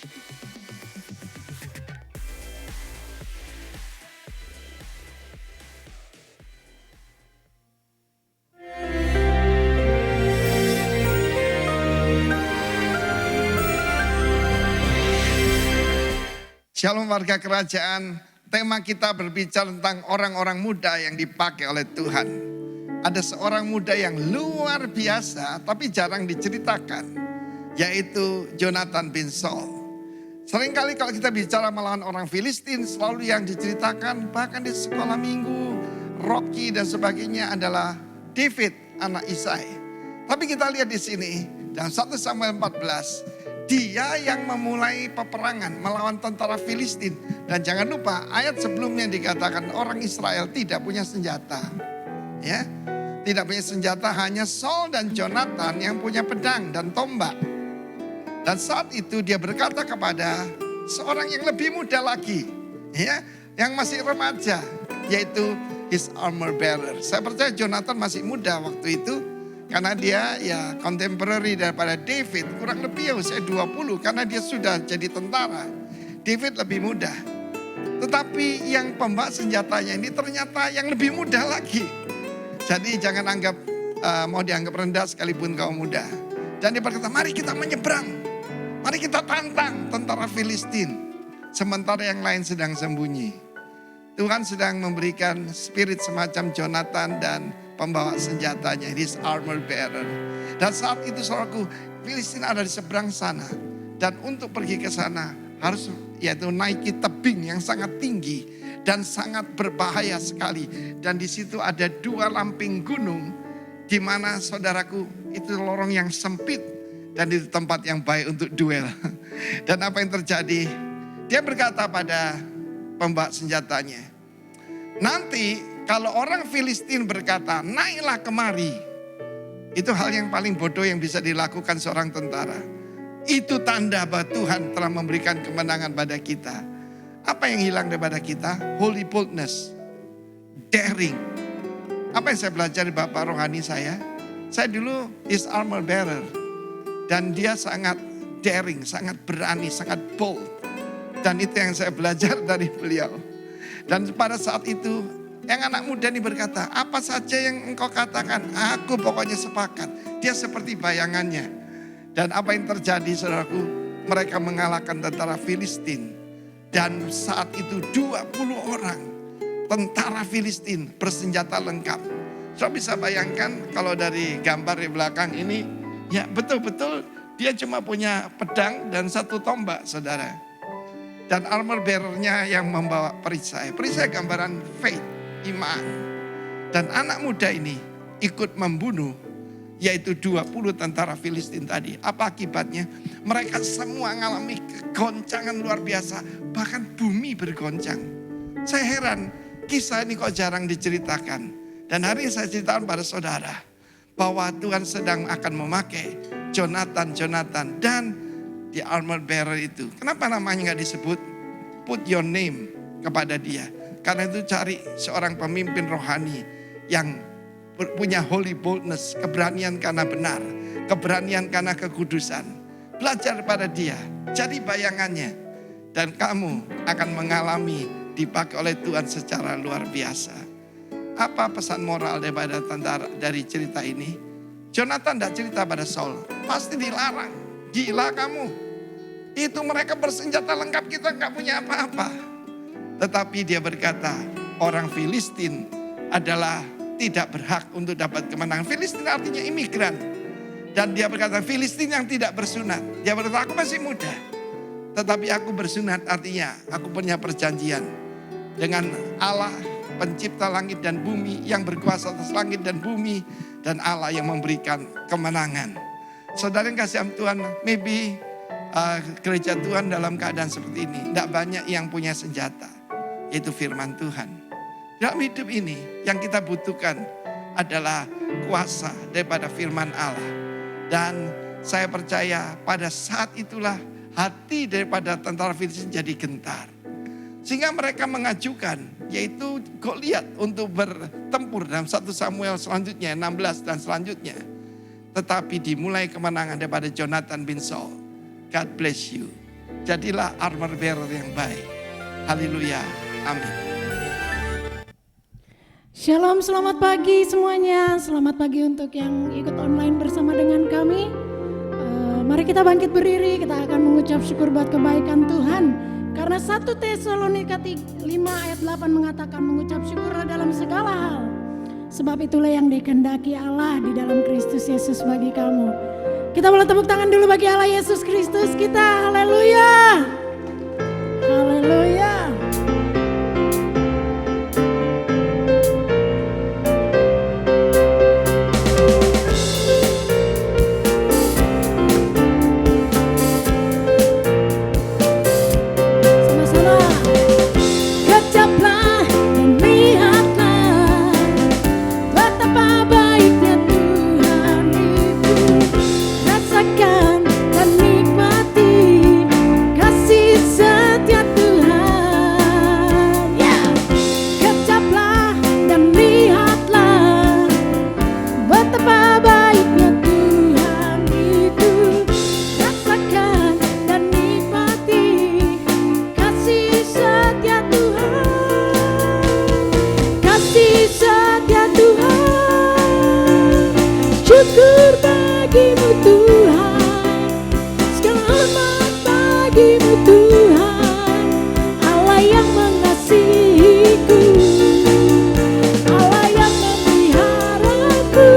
Shalom warga kerajaan, tema kita berbicara tentang orang-orang muda yang dipakai oleh Tuhan. Ada seorang muda yang luar biasa tapi jarang diceritakan, yaitu Jonathan bin Saul. Seringkali kalau kita bicara melawan orang Filistin, selalu yang diceritakan bahkan di sekolah minggu, Rocky dan sebagainya adalah David anak Isai. Tapi kita lihat di sini dalam 1 Samuel 14, dia yang memulai peperangan melawan tentara Filistin. Dan jangan lupa ayat sebelumnya dikatakan orang Israel tidak punya senjata. Ya, tidak punya senjata, hanya Saul dan Jonathan yang punya pedang dan tombak. Dan saat itu dia berkata kepada seorang yang lebih muda lagi, ya, yang masih remaja, yaitu his armor bearer. Saya percaya Jonathan masih muda waktu itu, karena dia ya contemporary daripada David, kurang lebih ya usia 20 karena dia sudah jadi tentara. David lebih muda. Tetapi yang pembawa senjatanya ini ternyata yang lebih muda lagi. Jadi jangan anggap mau dianggap rendah sekalipun kau muda. Dan dia berkata, mari kita menyeberang. Mari kita tantang tentara Filistin. Sementara yang lain sedang sembunyi. Tuhan sedang memberikan spirit semacam Jonathan dan pembawa senjatanya, his armor bearer. Dan saat itu saudaraku, Filistin ada di seberang sana. Dan untuk pergi ke sana harus yaitu naiki tebing yang sangat tinggi dan sangat berbahaya sekali. Dan di situ ada 2 lamping gunung di mana saudaraku itu lorong yang sempit dan itu tempat yang baik untuk duel. Dan apa yang terjadi? Dia berkata pada pembawa senjatanya, nanti kalau orang Filistin berkata, naiklah kemari. Itu hal yang paling bodoh yang bisa dilakukan seorang tentara. Itu tanda bahwa Tuhan telah memberikan kemenangan pada kita. Apa yang hilang daripada kita? Holy boldness. Daring. Apa yang saya belajar dari Bapak rohani saya? Saya dulu is armor bearer. Dan dia sangat daring, sangat berani, sangat bold. Dan itu yang saya belajar dari beliau. Dan pada saat itu, yang anak muda ini berkata, apa saja yang engkau katakan, aku pokoknya sepakat. Dia seperti bayangannya. Dan apa yang terjadi saudaraku, mereka mengalahkan tentara Filistin. Dan saat itu 20 orang tentara Filistin bersenjata lengkap. Saudara bisa bayangkan kalau dari gambar di belakang ini, ya betul-betul dia cuma punya pedang dan 1 tombak saudara. Dan armor bearer-nya yang membawa perisai. Perisai gambaran faith, iman. Dan anak muda ini ikut membunuh yaitu 20 tentara Filistin tadi. Apa akibatnya? Mereka semua mengalami kegoncangan luar biasa. Bahkan bumi bergoncang. Saya heran kisah ini kok jarang diceritakan. Dan hari ini saya ceritakan pada saudara bahwa Tuhan sedang akan memakai Jonathan dan the armor bearer itu. Kenapa namanya gak disebut? Put your name kepada dia. Karena itu cari seorang pemimpin rohani yang punya holy boldness, keberanian karena benar, keberanian karena kekudusan. Belajar pada dia, jadi bayangannya. Dan kamu akan mengalami dipakai oleh Tuhan secara luar biasa. Apa pesan moral daripada tentara dari cerita ini? Jonathan tidak cerita pada Saul, pasti dilarang. Gila kamu, itu mereka bersenjata lengkap, kita gak punya apa-apa. Tetapi dia berkata, orang Filistin adalah tidak berhak untuk dapat kemenangan. Filistin artinya imigran. Dan dia berkata, Filistin yang tidak bersunat. Dia berkata, aku masih muda. Tetapi aku bersunat artinya aku punya perjanjian dengan Allah pencipta langit dan bumi, yang berkuasa atas langit dan bumi, dan Allah yang memberikan kemenangan. Saudara yang kasih Tuhan, maybe gereja Tuhan dalam keadaan seperti ini, tidak banyak yang punya senjata, yaitu firman Tuhan. Dalam hidup ini yang kita butuhkan adalah kuasa daripada firman Allah. Dan saya percaya pada saat itulah hati daripada tentara Filistin jadi gentar. Sehingga mereka mengajukan yaitu Goliat untuk bertempur dalam 1 Samuel selanjutnya 16 dan selanjutnya. Tetapi dimulai kemenangan daripada Jonathan bin Saul. God bless you. Jadilah armor bearer yang baik. Haleluya. Amin. Shalom, selamat pagi semuanya. Selamat pagi untuk yang ikut online bersama dengan kami. Mari kita bangkit berdiri, kita akan mengucap syukur buat kebaikan Tuhan. Karena 1 Tesalonika 5 ayat 8 mengatakan mengucap syukur dalam segala hal. Sebab itulah yang dikehendaki Allah di dalam Kristus Yesus bagi kamu. Kita boleh tepuk tangan dulu bagi Allah Yesus Kristus kita. Haleluya. Haleluya. Syukur bagimu Tuhan, segala hormat bagimu Tuhan, Allah yang mengasihiku, Allah yang memeliharaku.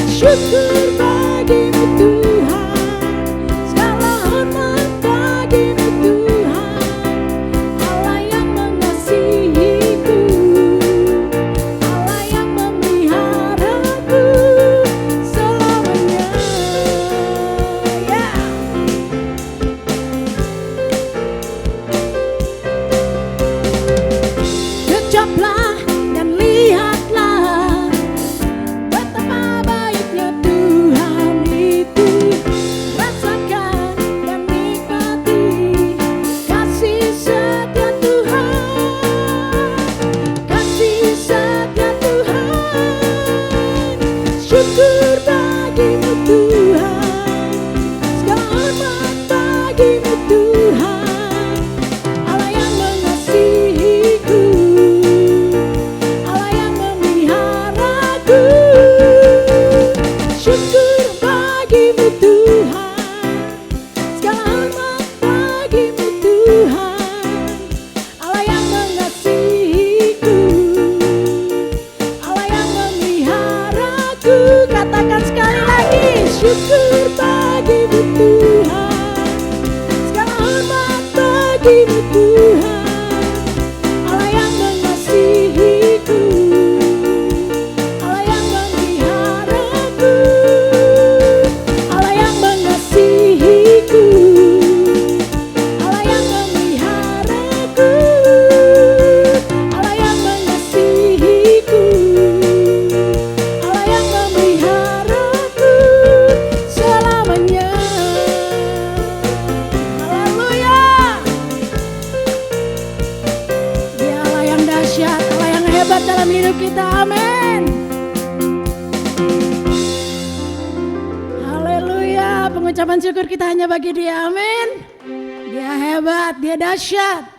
Syukur bagimu Tuhan, segala hormat bagimu Tuhan, Allah yang mengasihiku, Allah yang memeliharaku selamanya. Kecaplah dan lihatlah betapa baiknya Tuhan itu. Rasakan dan nikmati kasih setia Tuhan, kasih setia Tuhan. Syukur bagimu Tuhan, segala hormat bagimu Tuhan, Allah yang mengasihiku, Allah yang memeliharaku. Syukur bagimu Tuhan, segala hormat bagimu Tuhan, Allah yang mengasihiku, Allah yang memeliharaku. Katakan sekali lagi, syukur bagimu Tuhan, segala hormat bagimu Tuhan, Allah yang mengasihiku, Allah yang memeliharaku, Allah yang mengasihiku, Allah yang memeliharaku, Allah yang mengasihiku, Allah yang memeliharaku selamanya. Haleluya. Dia Allah yang dahsyat, Allah yang hebat dalam hidup kita. Amin. Haleluya. Pengucapan syukur kita hanya bagi Dia. Amin. Dia hebat, Dia dahsyat.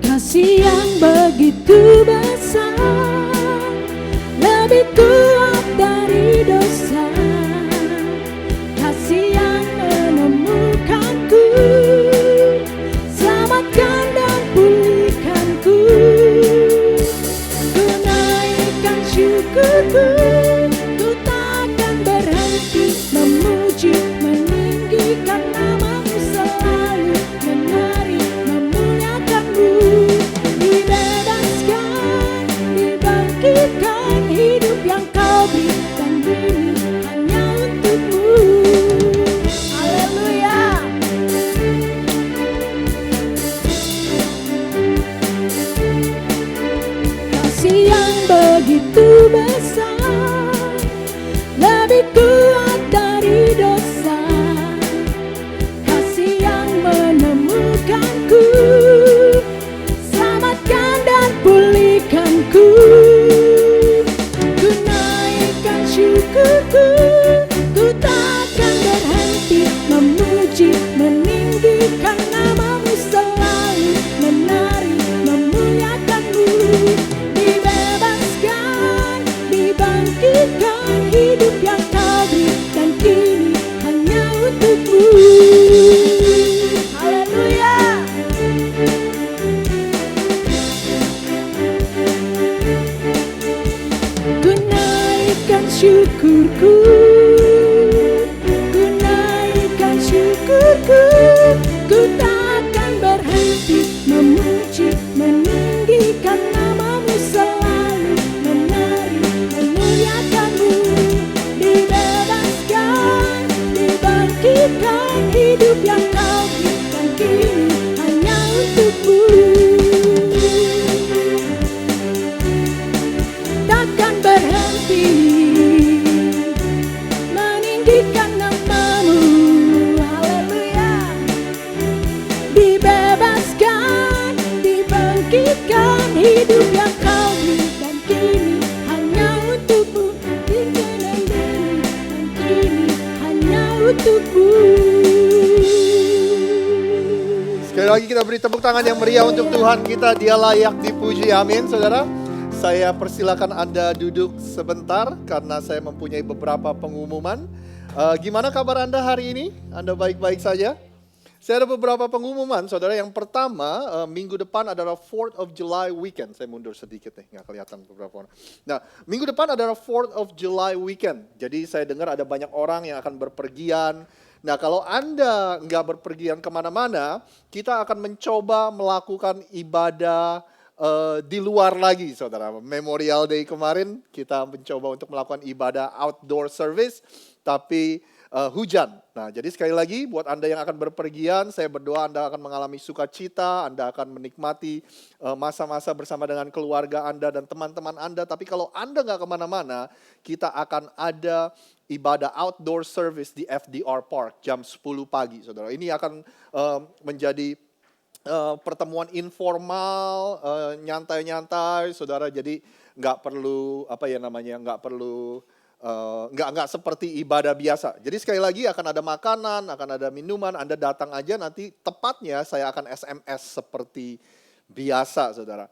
Kasih yang begitu besar syukurku, ku naikkan syukurku, ku takkan berhenti memuji, meninggikan namamu, selalu menari, memuliakanmu. Dibebaskan, dibangkitkan, hidup yang kau berikan kini hanya untukmu. Takkan berhenti meninggikan namamu, haleluya. Dibebaskan, dibangkitkan, hidup yang kau berikan kini hanya untukmu. Dan kini hanya untukmu. Sekali lagi kita beri tepuk tangan yang meriah untuk Tuhan kita. Dia layak dipuji, amin saudara. Saya persilakan Anda duduk sebentar karena saya mempunyai beberapa pengumuman. Gimana kabar Anda hari ini? Anda baik-baik saja? Saya ada beberapa pengumuman saudara. Yang pertama, minggu depan adalah 4th of July weekend. Saya mundur sedikit nih, nggak kelihatan beberapa orang. Nah, minggu depan adalah 4th of July weekend. Jadi saya dengar ada banyak orang yang akan berpergian. Nah, kalau Anda nggak berpergian kemana-mana, kita akan mencoba melakukan ibadah di luar lagi, saudara. Memorial Day kemarin kita mencoba untuk melakukan ibadah outdoor service, tapi hujan. Nah, jadi sekali lagi buat Anda yang akan berpergian, saya berdoa Anda akan mengalami sukacita, Anda akan menikmati masa-masa bersama dengan keluarga Anda dan teman-teman Anda. Tapi kalau Anda nggak kemana-mana, kita akan ada ibadah outdoor service di FDR Park jam 10 pagi, saudara. Ini akan menjadi pertemuan informal, nyantai-nyantai, saudara. Jadi nggak perlu nggak seperti ibadah biasa. Jadi sekali lagi akan ada makanan, akan ada minuman. Anda datang aja, nanti tepatnya saya akan SMS seperti biasa, saudara.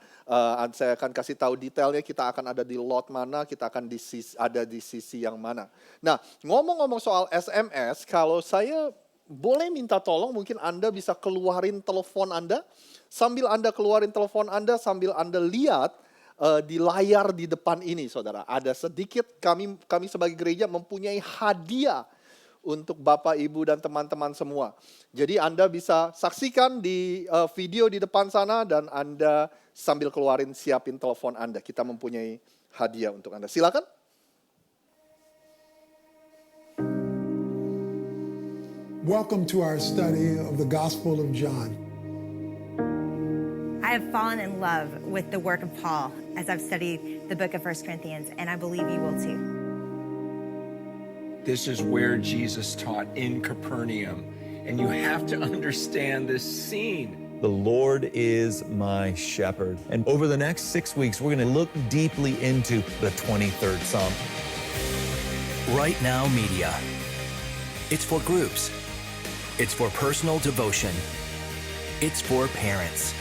Saya akan kasih tahu detailnya. Kita akan ada di lot mana, kita akan ada di sisi yang mana. Nah, ngomong-ngomong soal SMS, kalau saya boleh minta tolong, mungkin Anda bisa keluarin telepon Anda. Sambil Anda keluarin telepon Anda, sambil Anda lihat di layar di depan ini, saudara. Ada sedikit, kami sebagai gereja mempunyai hadiah untuk Bapak, Ibu, dan teman-teman semua. Jadi Anda bisa saksikan di video di depan sana, dan Anda sambil keluarin siapin telepon Anda. Kita mempunyai hadiah untuk Anda. Silakan. Welcome to our study of the Gospel of John. I have fallen in love with the work of Paul as I've studied the book of 1 Corinthians, and I believe you will too. This is where Jesus taught in Capernaum, and you have to understand this scene. The Lord is my shepherd. And over the next 6 weeks, we're going to look deeply into the 23rd Psalm. Right Now Media. It's for groups. It's for personal devotion. It's for parents.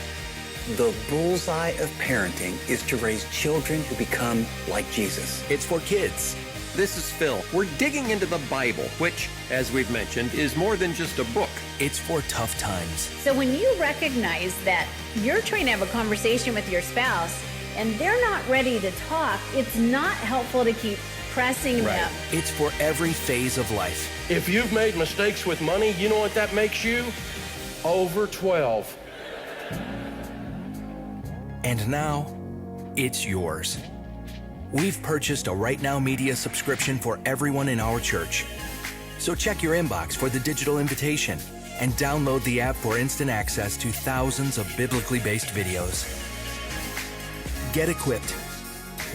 The bullseye of parenting is to raise children who become like Jesus. It's for kids. This is Phil. We're digging into the Bible, which, as we've mentioned, is more than just a book. It's for tough times. So when you recognize that you're trying to have a conversation with your spouse and they're not ready to talk, it's not helpful to keep pressing them. It's for every phase of life. If you've made mistakes with money, you know what that makes you? Over 12. And now, it's yours. We've purchased a Right Now Media subscription for everyone in our church. So check your inbox for the digital invitation and download the app for instant access to thousands of biblically based videos. Get equipped.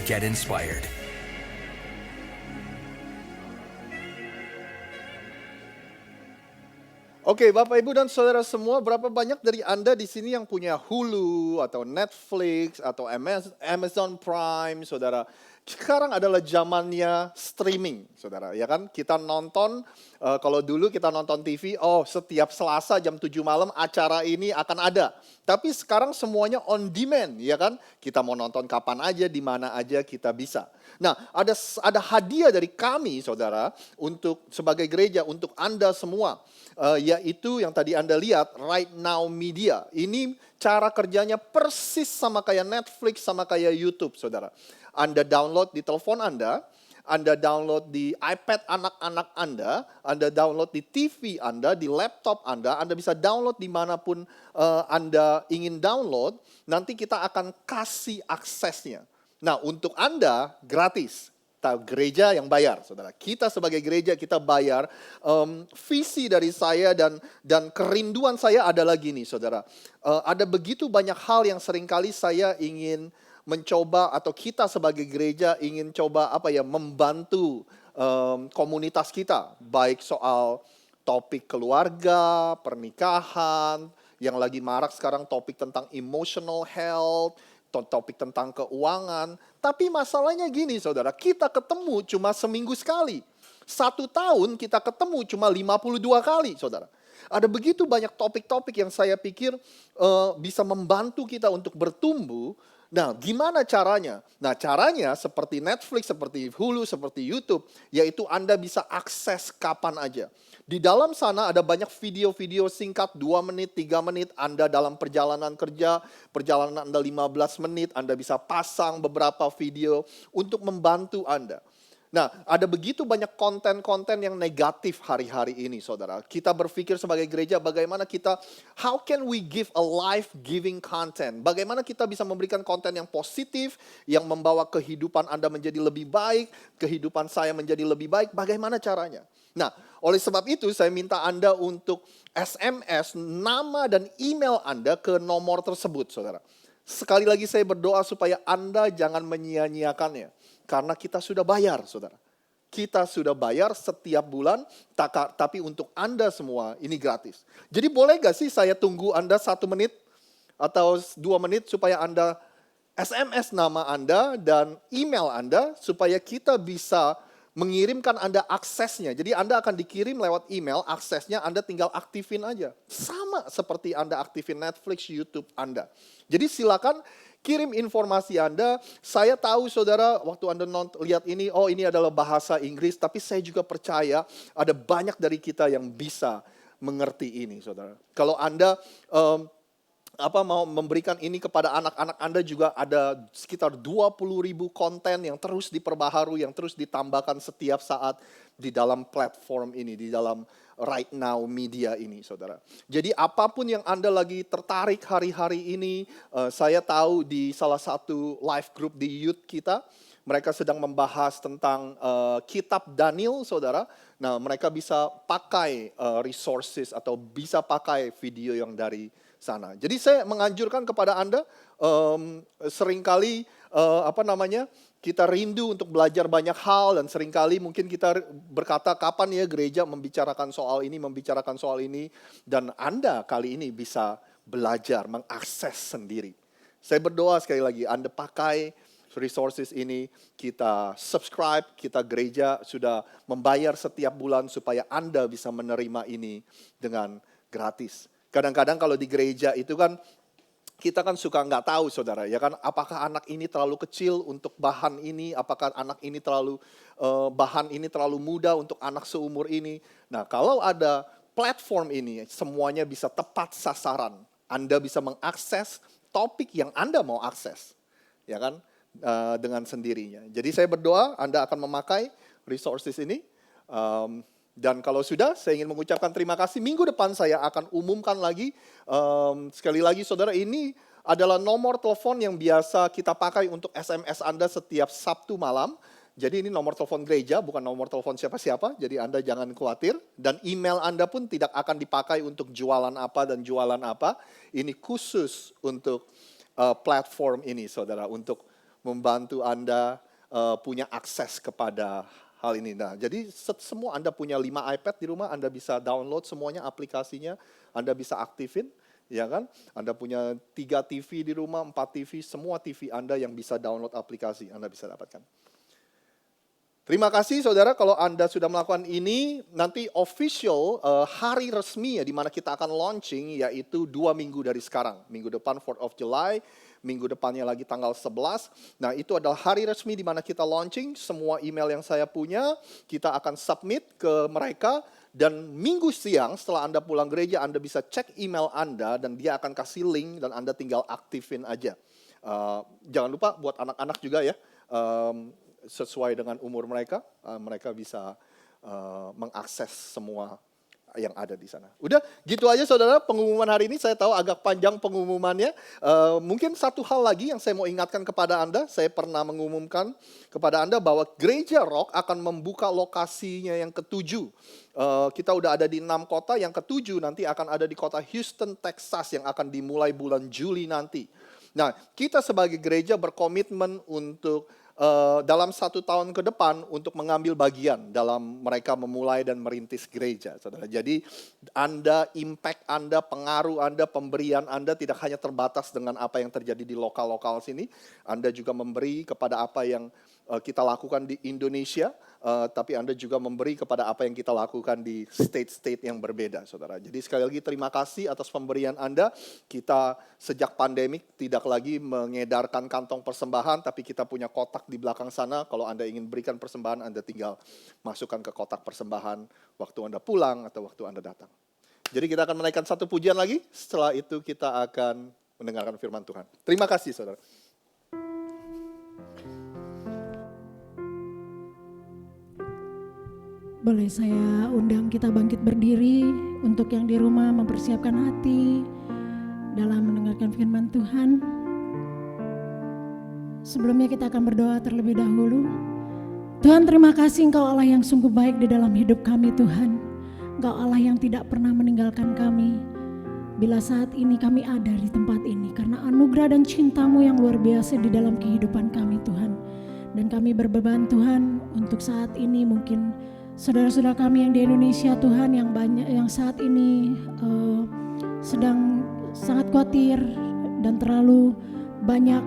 Get inspired. Oke, Bapak, Ibu, dan saudara semua, berapa banyak dari Anda di sini yang punya Hulu atau Netflix atau Amazon Prime, saudara? Sekarang adalah zamannya streaming, saudara. Ya kan, kita nonton, kalau dulu kita nonton TV, setiap Selasa jam 7 malam acara ini akan ada. Tapi sekarang semuanya on demand, ya kan? Kita mau nonton kapan aja, di mana aja kita bisa. Nah, ada hadiah dari kami, saudara, untuk sebagai gereja, untuk Anda semua. Yaitu yang tadi Anda lihat, Right Now Media. Ini cara kerjanya persis sama kayak Netflix, sama kayak YouTube, saudara. Anda download di telepon Anda Anda download di iPad anak-anak Anda download di TV Anda, di laptop Anda bisa download dimanapun Anda ingin download, nanti kita akan kasih aksesnya. Nah, untuk Anda gratis. Gereja yang bayar, saudara. Kita sebagai gereja kita bayar. Visi dari saya dan kerinduan saya adalah gini, saudara. Ada begitu banyak hal yang seringkali saya ingin mencoba atau kita sebagai gereja ingin coba membantu komunitas kita, baik soal topik keluarga, pernikahan, yang lagi marak sekarang topik tentang emotional health, topik tentang keuangan. Tapi masalahnya gini, saudara, kita ketemu cuma seminggu sekali. 1 tahun kita ketemu cuma 52 kali, saudara. Ada begitu banyak topik-topik yang saya pikir bisa membantu kita untuk bertumbuh. Nah, gimana caranya? Nah, caranya seperti Netflix, seperti Hulu, seperti YouTube, yaitu Anda bisa akses kapan aja. Di dalam sana ada banyak video-video singkat 2 menit, 3 menit, Anda dalam perjalanan kerja, perjalanan Anda 15 menit, Anda bisa pasang beberapa video untuk membantu Anda. Nah, ada begitu banyak konten-konten yang negatif hari-hari ini, saudara. Kita berpikir sebagai gereja bagaimana kita, how can we give a life-giving content? Bagaimana kita bisa memberikan konten yang positif, yang membawa kehidupan Anda menjadi lebih baik, kehidupan saya menjadi lebih baik, bagaimana caranya? Nah, oleh sebab itu saya minta Anda untuk SMS nama dan email Anda ke nomor tersebut, saudara. Sekali lagi saya berdoa supaya Anda jangan menyia-nyiakannya. Karena kita sudah bayar, saudara. Kita sudah bayar setiap bulan, tapi untuk Anda semua ini gratis. Jadi boleh gak sih saya tunggu Anda 1 menit atau 2 menit supaya Anda SMS nama Anda dan email Anda supaya kita bisa mengirimkan Anda aksesnya. Jadi Anda akan dikirim lewat email, aksesnya Anda tinggal aktifin aja. Sama seperti Anda aktifin Netflix, YouTube Anda. Jadi silakan kirim informasi Anda. Saya tahu saudara waktu Anda lihat ini, oh ini adalah bahasa Inggris. Tapi saya juga percaya ada banyak dari kita yang bisa mengerti ini, saudara. Kalau Anda mau memberikan ini kepada anak-anak Anda, juga ada sekitar 20.000 konten yang terus diperbaharui, yang terus ditambahkan setiap saat di dalam platform ini, di dalam right now media ini, saudara. Jadi apapun yang Anda lagi tertarik hari-hari ini, saya tahu di salah satu live group di youth kita, mereka sedang membahas tentang kitab Daniel, saudara. Nah, mereka bisa pakai resources atau bisa pakai video yang dari sana. Jadi saya menganjurkan kepada Anda, seringkali kita rindu untuk belajar banyak hal dan seringkali mungkin kita berkata kapan ya gereja membicarakan soal ini, dan Anda kali ini bisa belajar mengakses sendiri. Saya berdoa sekali lagi Anda pakai resources ini, kita subscribe, kita gereja sudah membayar setiap bulan supaya Anda bisa menerima ini dengan gratis. Kadang-kadang kalau di gereja itu kan kita kan suka nggak tahu, saudara, ya kan, apakah anak ini terlalu kecil untuk bahan ini, apakah anak ini bahan ini terlalu muda untuk anak seumur ini. Nah, kalau ada platform ini, semuanya bisa tepat sasaran. Anda bisa mengakses topik yang Anda mau akses, ya kan, dengan sendirinya. Jadi saya berdoa Anda akan memakai resources ini. Dan kalau sudah, saya ingin mengucapkan terima kasih. Minggu depan saya akan umumkan lagi. Sekali lagi saudara, ini adalah nomor telepon yang biasa kita pakai untuk SMS Anda setiap Sabtu malam. Jadi ini nomor telepon gereja, bukan nomor telepon siapa-siapa. Jadi Anda jangan khawatir. Dan email Anda pun tidak akan dipakai untuk jualan apa dan jualan apa. Ini khusus untuk platform ini, saudara. Untuk membantu Anda punya akses kepada hal ini. Nah, jadi semua Anda punya 5 iPad di rumah, Anda bisa download semuanya aplikasinya, Anda bisa aktifin, ya kan? Anda punya 3 TV di rumah, 4 TV, semua TV Anda yang bisa download aplikasi, Anda bisa dapatkan. Terima kasih saudara, kalau Anda sudah melakukan ini, nanti official hari resmi ya, di mana kita akan launching, yaitu 2 minggu dari sekarang. Minggu depan 4th of July, minggu depannya lagi tanggal 11. Nah, itu adalah hari resmi di mana kita launching. Semua email yang saya punya, kita akan submit ke mereka. Dan minggu siang setelah Anda pulang gereja, Anda bisa cek email Anda dan dia akan kasih link dan Anda tinggal aktifin aja. Jangan lupa buat anak-anak juga ya. sesuai dengan umur mereka, mereka bisa mengakses semua yang ada di sana. Udah gitu aja saudara pengumuman hari ini. Saya tahu agak panjang pengumumannya. Mungkin satu hal lagi yang saya mau ingatkan kepada Anda. Saya pernah mengumumkan kepada Anda bahwa Gereja Rock akan membuka lokasinya yang ke-7. Kita udah ada di 6 kota, yang ke-7 nanti akan ada di kota Houston, Texas yang akan dimulai bulan Juli nanti. Nah, kita sebagai gereja berkomitmen untuk dalam 1 tahun ke depan untuk mengambil bagian dalam mereka memulai dan merintis gereja, saudara. Jadi Anda, impact Anda, pengaruh Anda, pemberian Anda tidak hanya terbatas dengan apa yang terjadi di lokal-lokal sini. Anda juga memberi kepada apa yang kita lakukan di Indonesia, tapi Anda juga memberi kepada apa yang kita lakukan di state-state yang berbeda, saudara. Jadi sekali lagi terima kasih atas pemberian Anda. Kita sejak pandemik tidak lagi mengedarkan kantong persembahan, tapi kita punya kotak di belakang sana. Kalau Anda ingin berikan persembahan, Anda tinggal masukkan ke kotak persembahan waktu Anda pulang atau waktu Anda datang. Jadi kita akan menaikkan satu pujian lagi, setelah itu kita akan mendengarkan firman Tuhan. Terima kasih, saudara. Boleh saya undang kita bangkit berdiri untuk yang di rumah mempersiapkan hati dalam mendengarkan firman Tuhan. Sebelumnya kita akan berdoa terlebih dahulu. Tuhan, terima kasih Engkau Allah yang sungguh baik di dalam hidup kami Tuhan. Engkau Allah yang tidak pernah meninggalkan kami. Bila saat ini kami ada di tempat ini karena anugerah dan cinta-Mu yang luar biasa di dalam kehidupan kami Tuhan. Dan kami berbeban Tuhan untuk saat ini mungkin saudara-saudara kami yang di Indonesia Tuhan yang banyak yang saat ini sedang sangat khawatir dan terlalu banyak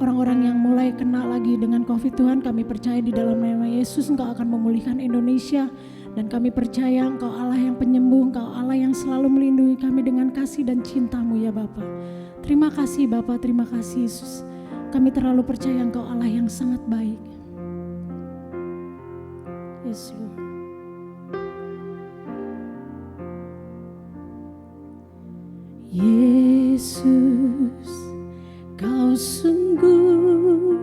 orang-orang yang mulai kena lagi dengan COVID Tuhan. Kami percaya di dalam nama Yesus Engkau akan memulihkan Indonesia dan kami percaya Engkau Allah yang penyembuh, Engkau Allah yang selalu melindungi kami dengan kasih dan cinta-Mu ya Bapa. Terima kasih Bapa, terima kasih Yesus. Kami terlalu percaya Engkau Allah yang sangat baik. Yesus. Yesus, Kau sungguh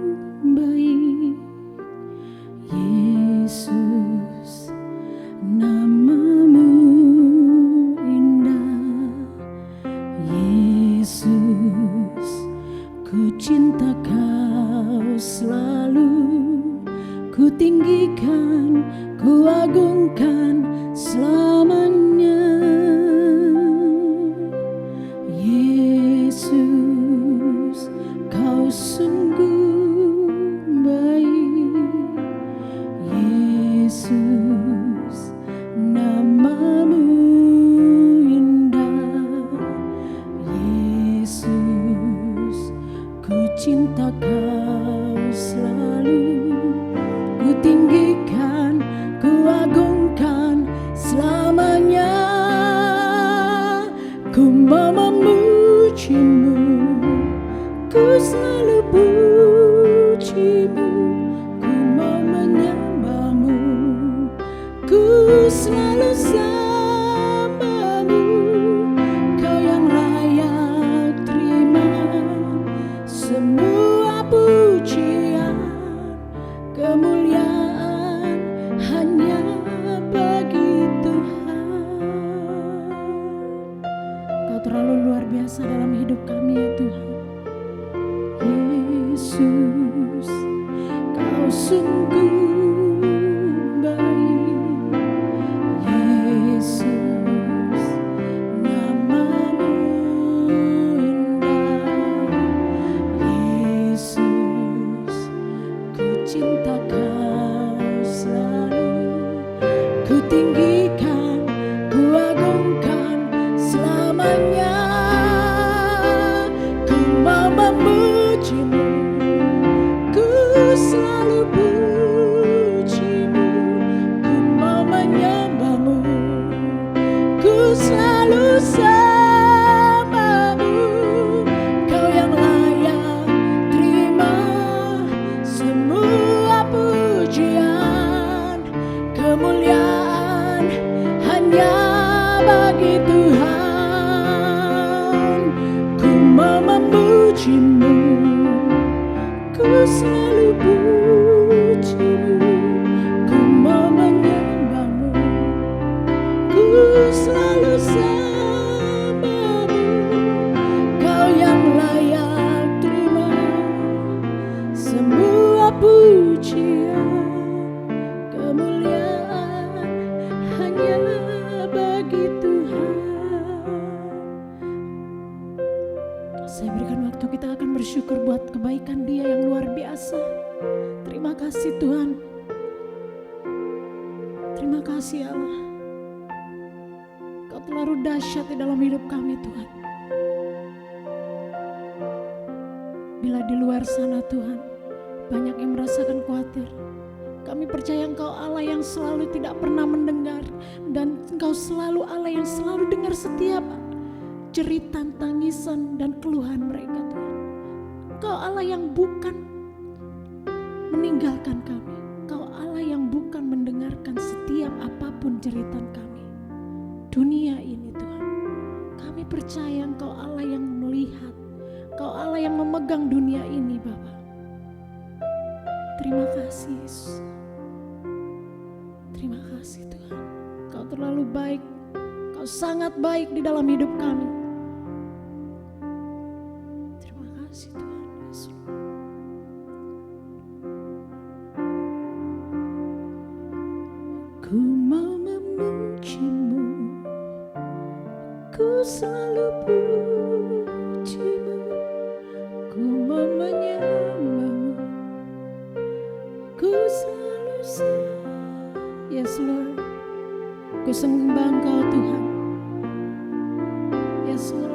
baik. Yesus, nama-Mu indah. Yesus, ku cinta Kau selalu. Ku tinggikan, ku agungkan selamanya. Yesus, Kau sungguh baik. Yesus, nama-Mu indah. Yesus, ku cinta Kau selalu. Ku tinggikan, ku agungkan selamanya. Ku mau memuji-Mu, ku selalu puji-Mu. Ku mau menyembah-Mu, ku selalu sembah-Mu. Kau yang layak terima semua pujian, kemuliaan hanya bagi Tuhan. Kau terlalu luar biasa dalam hidup kami ya Tuhan. Yesus, Kau sungguh baik. Yesus, nama-Mu indah. Yesus, ku cinta Kau selalu. Ku tinggikan, ku agungkan selamanya. Ku mau memuji-Mu, ku selalu puji-Mu. Ku mau menyembah-Mu, ku selalu sembah-Mu. Kau yang layak terima semua pujian, kemuliaan hanya bagi Tuhan. Ku mau memuji-Mu, ku selalu puji. Saya berikan waktu, kita akan bersyukur buat kebaikan Dia yang luar biasa. Terima kasih Tuhan. Terima kasih Allah. Kau terlalu dahsyat di dalam hidup kami Tuhan. Bila di luar sana Tuhan, banyak yang merasakan khawatir, kami percaya Engkau Allah yang selalu tidak pernah mendengar, dan Engkau selalu Allah yang selalu dengar setiap jeritan, tangisan, dan keluhan mereka Tuhan. Engkau Allah yang bukan meninggalkan kami. Engkau Allah yang bukan mendengarkan setiap apapun jeritan kami. Dunia ini Tuhan, kami percaya Engkau Allah yang melihat, Engkau Allah yang memegang dunia ini Bapa. Terima kasih Yesus. Terima kasih Tuhan. Kau terlalu baik. Kau sangat baik di dalam hidup kami. Terima kasih Tuhan Yesus. Ku mau memuji-Mu, ku selalu puji-Mu, ku mau menyembah-Mu, ku selalu Yes Lord, ku sembah Engkau Tuhan. Yes Lord.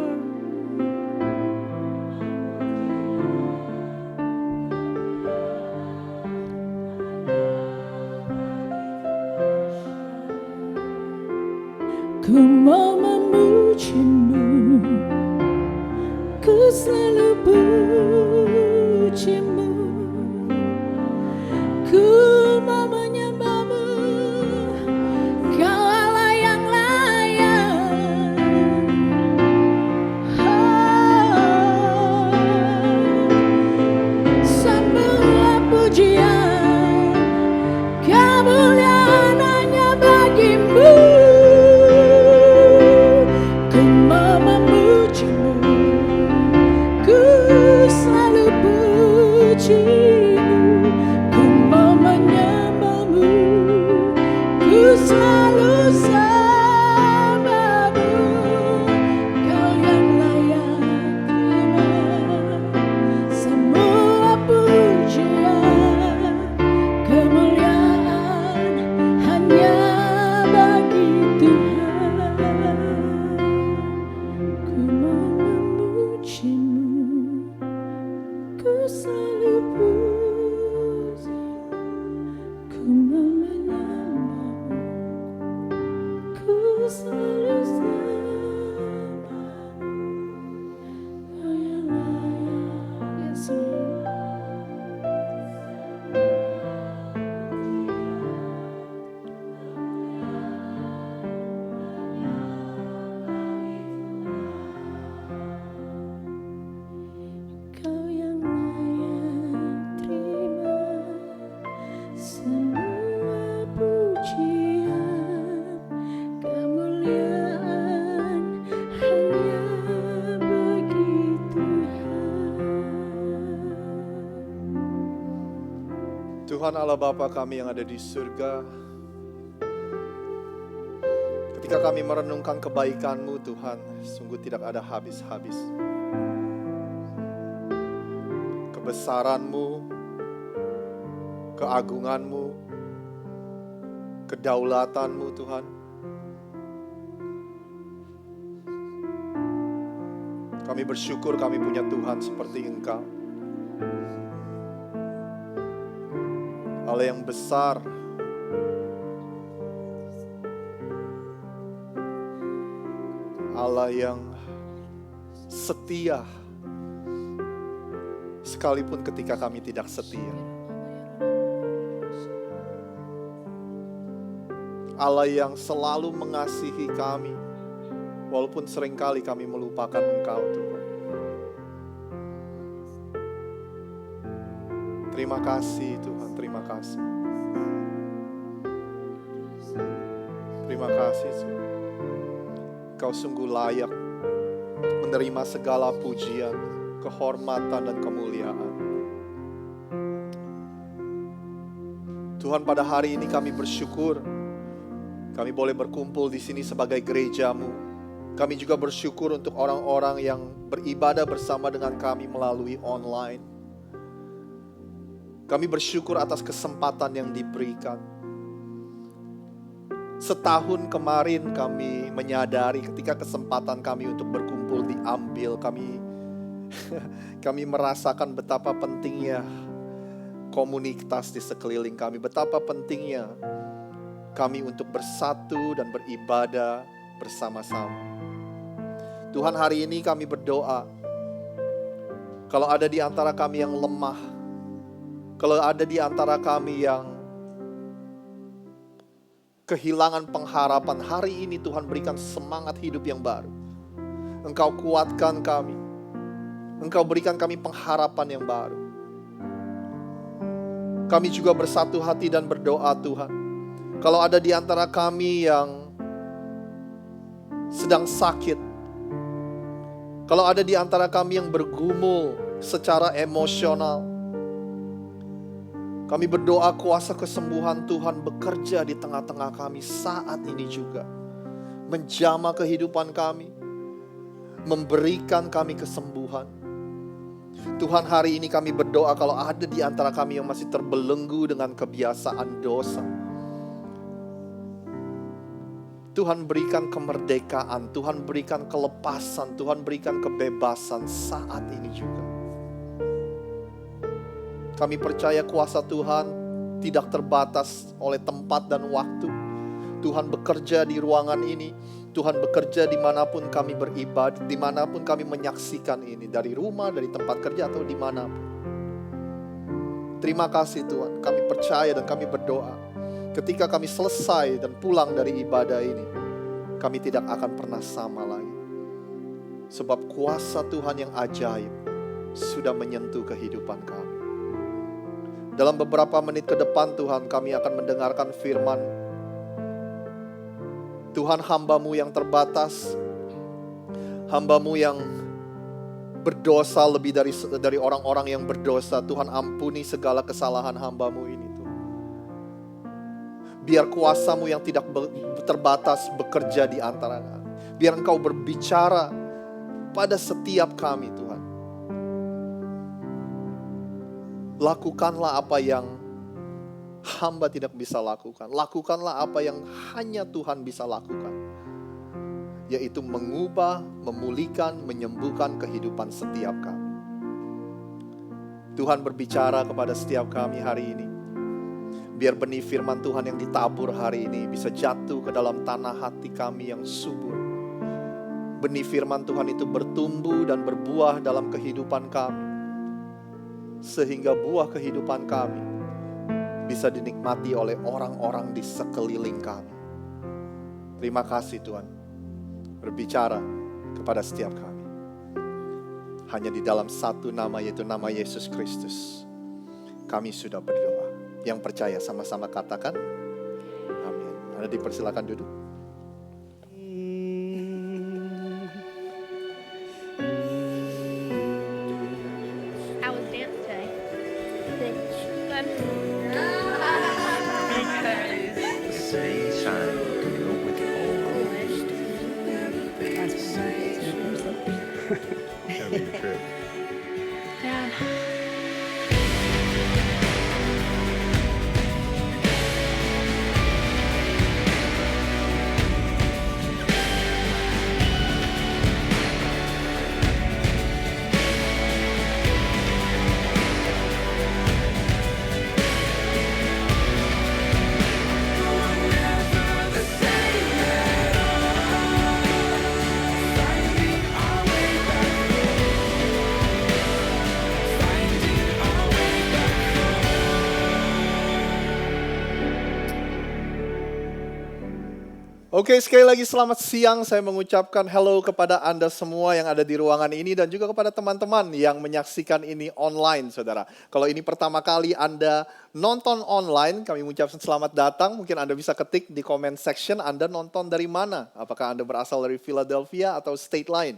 Ku mau memuji-Mu, ku selalu puji-Mu, ku mau menyembah-Mu, Kau Allah yang layak. Oh, semua pujian, kemuliaan hanya bagi-Mu. Ku mau memuji-Mu, ku selalu puji-Mu, ku mau menyembah-Mu, ku selalu sembah-Mu. Kau yang layak terima semua pujian, kemuliaan hanya bagi Tuhan. Ku mau memuji-Mu, ku selalu puji, ku mau menyembah-Mu, ku selalu sembah-Mu. Kau yang layak, Yesus. Kau yang layak terima semua pujian, kemuliaan hanya bagi Tuhan. Tuhan Allah Bapa kami yang ada di surga, ketika kami merenungkan kebaikan-Mu Tuhan, sungguh tidak ada habis-habis. Kebesaran-Mu, keagungan-Mu, kedaulatan-Mu Tuhan. Kami bersyukur kami punya Tuhan seperti Engkau. Allah yang besar, Allah yang setia, sekalipun ketika kami tidak setia. Allah yang selalu mengasihi kami, walaupun seringkali kami melupakan Engkau Tuhan. Terima kasih Tuhan, terima kasih. Terima kasih Tuhan. Kau sungguh layak menerima segala pujian, kehormatan dan kemuliaan. Tuhan, pada hari ini kami bersyukur kami boleh berkumpul di sini sebagai gereja-Mu. Kami juga bersyukur untuk orang-orang yang beribadah bersama dengan kami melalui online. Kami bersyukur atas kesempatan yang diberikan. Setahun kemarin kami menyadari ketika kesempatan kami untuk berkumpul diambil, kami merasakan betapa pentingnya komunitas di sekeliling kami, betapa pentingnya kami untuk bersatu dan beribadah bersama-sama. Tuhan, hari ini kami berdoa, kalau ada di antara kami yang lemah, kalau ada di antara kami yang kehilangan pengharapan, hari ini Tuhan berikan semangat hidup yang baru. Engkau kuatkan kami, Engkau berikan kami pengharapan yang baru. Kami juga bersatu hati dan berdoa, Tuhan, kalau ada di antara kami yang sedang sakit, kalau ada di antara kami yang bergumul secara emosional, kami berdoa kuasa kesembuhan Tuhan bekerja di tengah-tengah kami saat ini juga. Menjamah kehidupan kami, memberikan kami kesembuhan. Tuhan, hari ini kami berdoa kalau ada di antara kami yang masih terbelenggu dengan kebiasaan dosa, Tuhan berikan kemerdekaan, Tuhan berikan kelepasan, Tuhan berikan kebebasan saat ini juga. Kami percaya kuasa Tuhan tidak terbatas oleh tempat dan waktu. Tuhan bekerja di ruangan ini, Tuhan bekerja dimanapun kami beribadah, dimanapun kami menyaksikan ini, dari rumah, dari tempat kerja atau dimanapun. Terima kasih Tuhan, kami percaya dan kami berdoa. Ketika kami selesai dan pulang dari ibadah ini, kami tidak akan pernah sama lagi. Sebab kuasa Tuhan yang ajaib sudah menyentuh kehidupan kami. Dalam beberapa menit ke depan Tuhan, kami akan mendengarkan firman Tuhan. Hamba-Mu yang terbatas, hamba-Mu yang berdosa lebih dari orang-orang yang berdosa. Tuhan, ampuni segala kesalahan hamba-Mu ini. Biar kuasa-Mu yang tidak terbatas bekerja di antara kami. Biar Engkau berbicara pada setiap kami Tuhan. Lakukanlah apa yang hamba tidak bisa lakukan. Lakukanlah apa yang hanya Tuhan bisa lakukan. Yaitu mengubah, memulihkan, menyembuhkan kehidupan setiap kami. Tuhan berbicara kepada setiap kami hari ini. Biar benih firman Tuhan yang ditabur hari ini bisa jatuh ke dalam tanah hati kami yang subur. Benih firman Tuhan itu bertumbuh dan berbuah dalam kehidupan kami. Sehingga buah kehidupan kami bisa dinikmati oleh orang-orang di sekeliling kami. Terima kasih Tuhan. Berbicara kepada setiap kami. Hanya di dalam satu nama, yaitu nama Yesus Kristus, kami sudah berdoa. Yang percaya sama-sama katakan amin. Anda dipersilakan duduk. How was dance today? Good. Sunshine to go with all. That'll be your trip. Ya. Oke, sekali lagi selamat siang. Saya mengucapkan hello kepada Anda semua yang ada di ruangan ini dan juga kepada teman-teman yang menyaksikan ini online, saudara. Kalau ini pertama kali Anda nonton online, kami mengucapkan selamat datang. Mungkin Anda bisa ketik di comment section Anda nonton dari mana. Apakah Anda berasal dari Philadelphia atau state lain.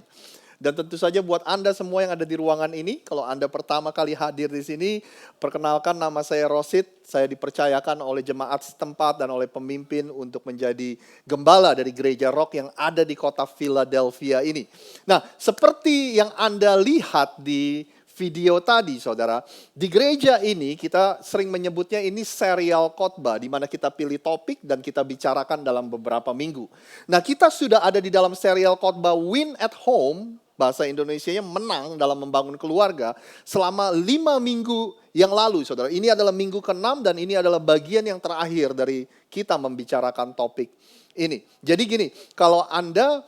Dan tentu saja buat Anda semua yang ada di ruangan ini, kalau Anda pertama kali hadir di sini, perkenalkan nama saya Rosid. Saya dipercayakan oleh jemaat setempat dan oleh pemimpin untuk menjadi gembala dari gereja Rock yang ada di kota Philadelphia ini. Nah, seperti yang Anda lihat di video tadi, saudara, di gereja ini kita sering menyebutnya ini serial khotbah, di mana kita pilih topik dan kita bicarakan dalam beberapa minggu. Nah, kita sudah ada di dalam serial khotbah Win at Home, bahasa Indonesianya menang dalam membangun keluarga, selama 5 minggu yang lalu, saudara. Ini adalah minggu ke-6 dan ini adalah bagian yang terakhir dari kita membicarakan topik ini. Jadi gini, kalau Anda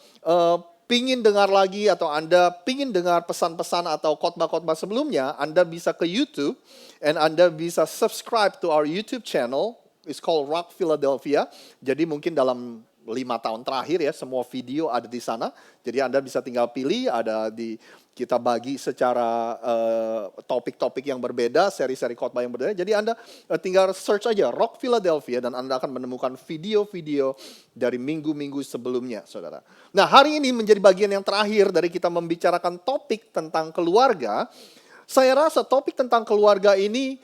pingin dengar lagi atau Anda pingin dengar pesan-pesan atau khotbah-khotbah sebelumnya, Anda bisa ke YouTube and Anda bisa subscribe to our YouTube channel. It's called Rock Philadelphia. Jadi mungkin dalam 5 tahun terakhir ya, semua video ada di sana. Jadi Anda bisa tinggal pilih, kita bagi secara topik-topik yang berbeda, seri-seri khotbah yang berbeda. Jadi Anda tinggal search aja Rock Philadelphia dan Anda akan menemukan video-video dari minggu-minggu sebelumnya, saudara. Nah, hari ini menjadi bagian yang terakhir dari kita membicarakan topik tentang keluarga. Saya rasa topik tentang keluarga ini,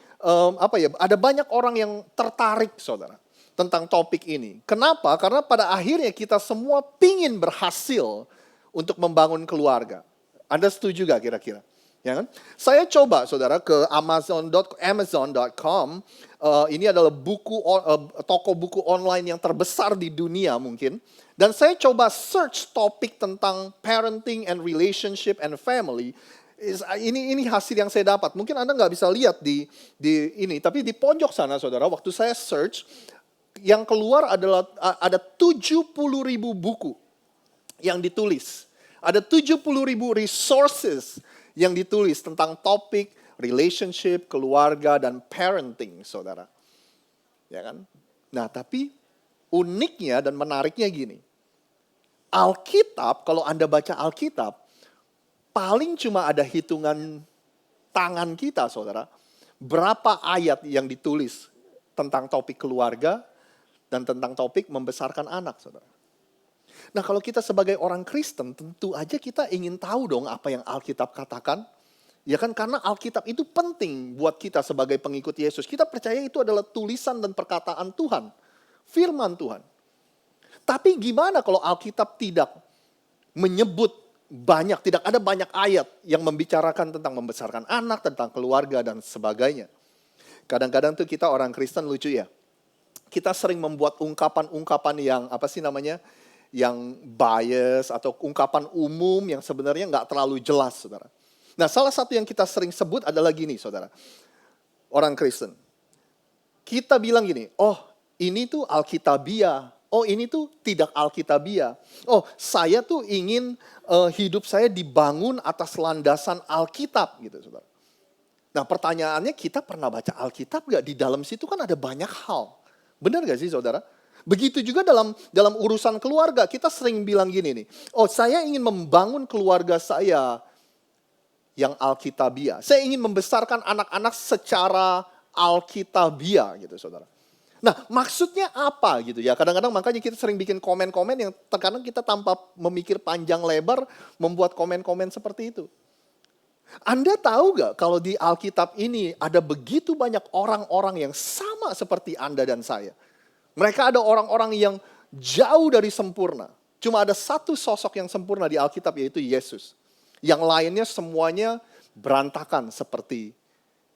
ada banyak orang yang tertarik, saudara, tentang topik ini. Kenapa? Karena pada akhirnya kita semua pingin berhasil untuk membangun keluarga. Anda setuju gak kira-kira? Ya kan? Saya coba, saudara, ke Amazon.com. Ini adalah toko buku online yang terbesar di dunia mungkin. Dan saya coba search topik tentang parenting and relationship and family. Ini hasil yang saya dapat. Mungkin Anda nggak bisa lihat di ini, tapi di pojok sana, saudara, waktu saya search, yang keluar adalah ada 70.000 buku yang ditulis. Ada 70.000 resources yang ditulis tentang topik relationship, keluarga, dan parenting, saudara. Ya kan? Nah, tapi uniknya dan menariknya gini. Alkitab, kalau Anda baca Alkitab, paling cuma ada hitungan tangan kita, saudara. Berapa ayat yang ditulis tentang topik keluarga dan tentang topik membesarkan anak, saudara. Nah, kalau kita sebagai orang Kristen, tentu aja kita ingin tahu dong apa yang Alkitab katakan. Ya kan, karena Alkitab itu penting buat kita sebagai pengikut Yesus. Kita percaya itu adalah tulisan dan perkataan Tuhan. Firman Tuhan. Tapi gimana kalau Alkitab tidak menyebut tidak ada banyak ayat yang membicarakan tentang membesarkan anak, tentang keluarga, dan sebagainya. Kadang-kadang tuh kita orang Kristen lucu ya. Kita sering membuat ungkapan-ungkapan yang yang bias atau ungkapan umum yang sebenarnya nggak terlalu jelas, saudara. Nah, salah satu yang kita sering sebut adalah gini, saudara. Orang Kristen. Kita bilang gini, oh ini tuh Alkitabiah, oh ini tuh tidak Alkitabiah. Oh, saya tuh ingin hidup saya dibangun atas landasan Alkitab, gitu, saudara. Nah, pertanyaannya, kita pernah baca Alkitab nggak? Di dalam situ kan ada banyak hal. Benar nggak sih, saudara? Begitu juga dalam urusan keluarga, kita sering bilang gini nih, oh saya ingin membangun keluarga saya yang Alkitabiah. Saya ingin membesarkan anak-anak secara Alkitabiah, gitu, saudara. Nah, maksudnya apa gitu ya? Kadang-kadang makanya kita sering bikin komen-komen yang terkadang kita tanpa memikir panjang lebar membuat komen-komen seperti itu. Anda tahu gak kalau di Alkitab ini ada begitu banyak orang-orang yang sama seperti Anda dan saya. Mereka ada orang-orang yang jauh dari sempurna. Cuma ada satu sosok yang sempurna di Alkitab, yaitu Yesus. Yang lainnya semuanya berantakan seperti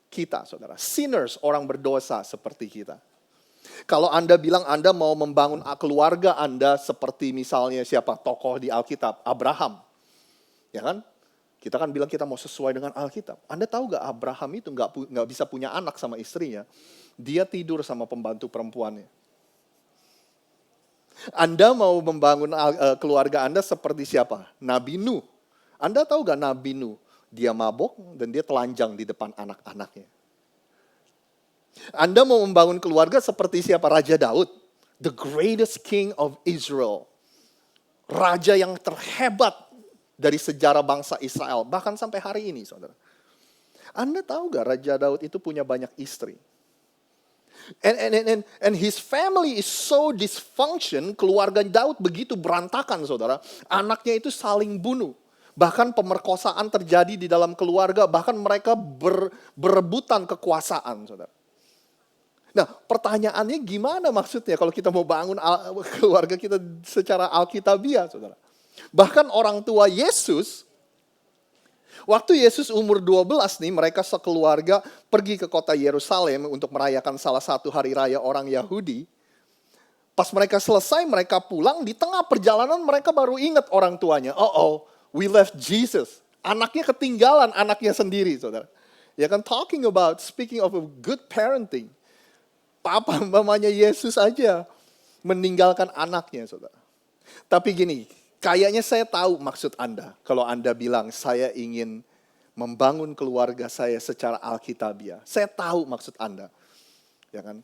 kita, saudara. Sinners, orang berdosa seperti kita. Kalau Anda bilang Anda mau membangun keluarga Anda seperti misalnya siapa tokoh di Alkitab, Abraham. Ya kan? Kita kan bilang kita mau sesuai dengan Alkitab. Anda tahu gak Abraham itu gak bisa punya anak sama istrinya. Dia tidur sama pembantu perempuannya. Anda mau membangun keluarga Anda seperti siapa? Nabi Nuh. Anda tahu gak Nabi Nuh? Dia mabok dan dia telanjang di depan anak-anaknya. Anda mau membangun keluarga seperti siapa? Raja Daud. The greatest king of Israel. Raja yang terhebat dari sejarah bangsa Israel. Bahkan sampai hari ini, saudara. Anda tahu gak Raja Daud itu punya banyak istri? And his family is so dysfunction, keluarga Daud begitu berantakan, saudara. Anaknya itu saling bunuh. Bahkan pemerkosaan terjadi di dalam keluarga, bahkan mereka berebutan kekuasaan, saudara. Nah, pertanyaannya gimana maksudnya kalau kita mau bangun keluarga kita secara alkitabiah, saudara. Bahkan orang tua Yesus, waktu Yesus umur 12 nih, mereka sekeluarga pergi ke kota Yerusalem untuk merayakan salah satu hari raya orang Yahudi. Pas mereka selesai, mereka pulang, di tengah perjalanan mereka baru ingat orang tuanya. We left Jesus. Anaknya ketinggalan, anaknya sendiri, saudara. Ya kan, speaking of a good parenting. Papa mamanya Yesus aja meninggalkan anaknya, saudara. Tapi gini, kayaknya saya tahu maksud Anda. Kalau Anda bilang, saya ingin membangun keluarga saya secara alkitabiah. Saya tahu maksud Anda. Ya kan?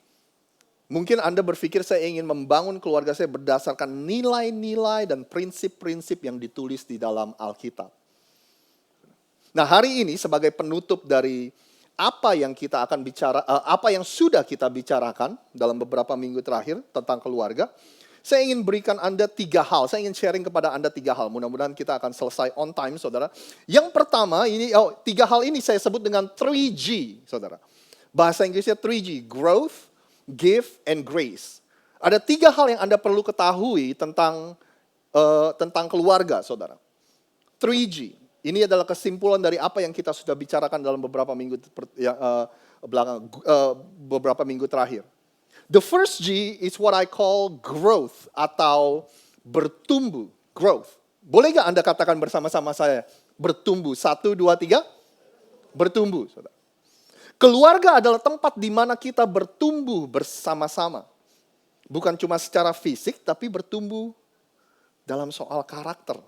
Mungkin Anda berpikir saya ingin membangun keluarga saya berdasarkan nilai-nilai dan prinsip-prinsip yang ditulis di dalam Alkitab. Nah, hari ini sebagai penutup dari apa yang kita akan bicara, apa yang sudah kita bicarakan dalam beberapa minggu terakhir tentang keluarga, saya ingin berikan Anda 3 hal. Saya ingin sharing kepada Anda 3 hal. Mudah-mudahan kita akan selesai on time, saudara. Yang pertama, 3 hal ini saya sebut dengan 3G, saudara. Bahasa Inggrisnya 3G, growth, give, and grace. Ada 3 hal yang Anda perlu ketahui tentang keluarga, saudara. 3G. Ini adalah kesimpulan dari apa yang kita sudah bicarakan dalam beberapa minggu beberapa minggu terakhir. The first G is what I call growth atau bertumbuh. Growth. Boleh gak Anda katakan bersama-sama saya? Bertumbuh. 1, 2, 3. Bertumbuh. Saudara. Keluarga adalah tempat di mana kita bertumbuh bersama-sama. Bukan cuma secara fisik, tapi bertumbuh dalam soal karakter.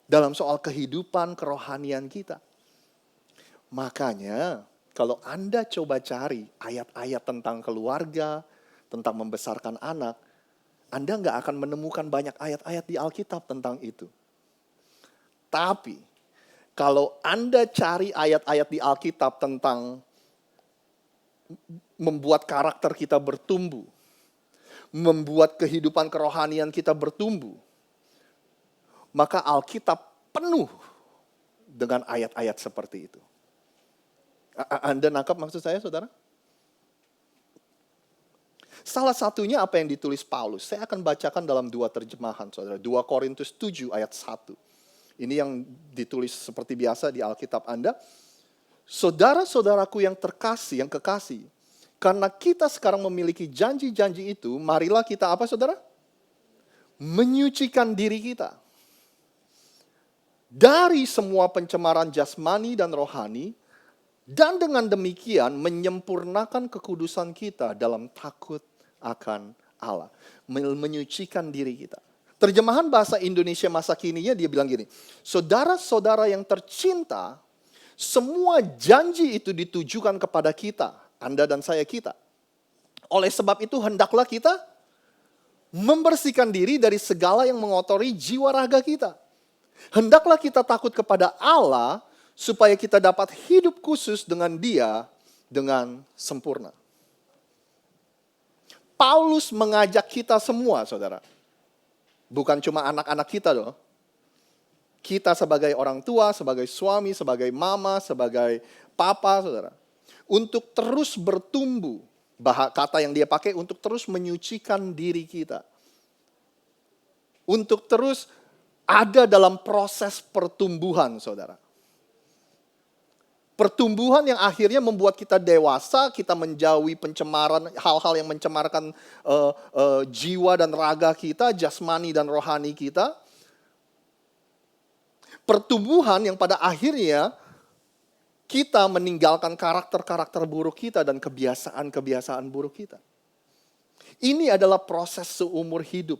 Dalam soal kehidupan kerohanian kita. Makanya kalau Anda coba cari ayat-ayat tentang keluarga, tentang membesarkan anak, Anda nggak akan menemukan banyak ayat-ayat di Alkitab tentang itu. Tapi kalau Anda cari ayat-ayat di Alkitab tentang membuat karakter kita bertumbuh, membuat kehidupan kerohanian kita bertumbuh, maka Alkitab penuh dengan ayat-ayat seperti itu. Anda nangkap maksud saya, saudara? Salah satunya apa yang ditulis Paulus. Saya akan bacakan dalam 2 terjemahan, saudara. 2 Korintus 7 ayat 1. Ini yang ditulis seperti biasa di Alkitab Anda. Saudara-saudaraku yang terkasih, yang kekasih. Karena kita sekarang memiliki janji-janji itu, marilah kita apa, saudara? Menyucikan diri kita. Dari semua pencemaran jasmani dan rohani, dan dengan demikian menyempurnakan kekudusan kita dalam takut akan Allah. Menyucikan diri kita. Terjemahan bahasa Indonesia masa kininya dia bilang gini, saudara-saudara yang tercinta, semua janji itu ditujukan kepada kita, Anda dan saya kita. Oleh sebab itu hendaklah kita membersihkan diri dari segala yang mengotori jiwa raga kita. Hendaklah kita takut kepada Allah supaya kita dapat hidup khusus dengan Dia dengan sempurna. Paulus mengajak kita semua, saudara. Bukan cuma anak-anak kita loh. Kita sebagai orang tua, sebagai suami, sebagai mama, sebagai papa, saudara. Untuk terus bertumbuh. Kata yang dia pakai untuk terus menyucikan diri kita. Untuk terus ada dalam proses pertumbuhan, saudara. Pertumbuhan yang akhirnya membuat kita dewasa, kita menjauhi pencemaran, hal-hal yang mencemarkan jiwa dan raga kita, jasmani dan rohani kita. Pertumbuhan yang pada akhirnya kita meninggalkan karakter-karakter buruk kita dan kebiasaan-kebiasaan buruk kita. Ini adalah proses seumur hidup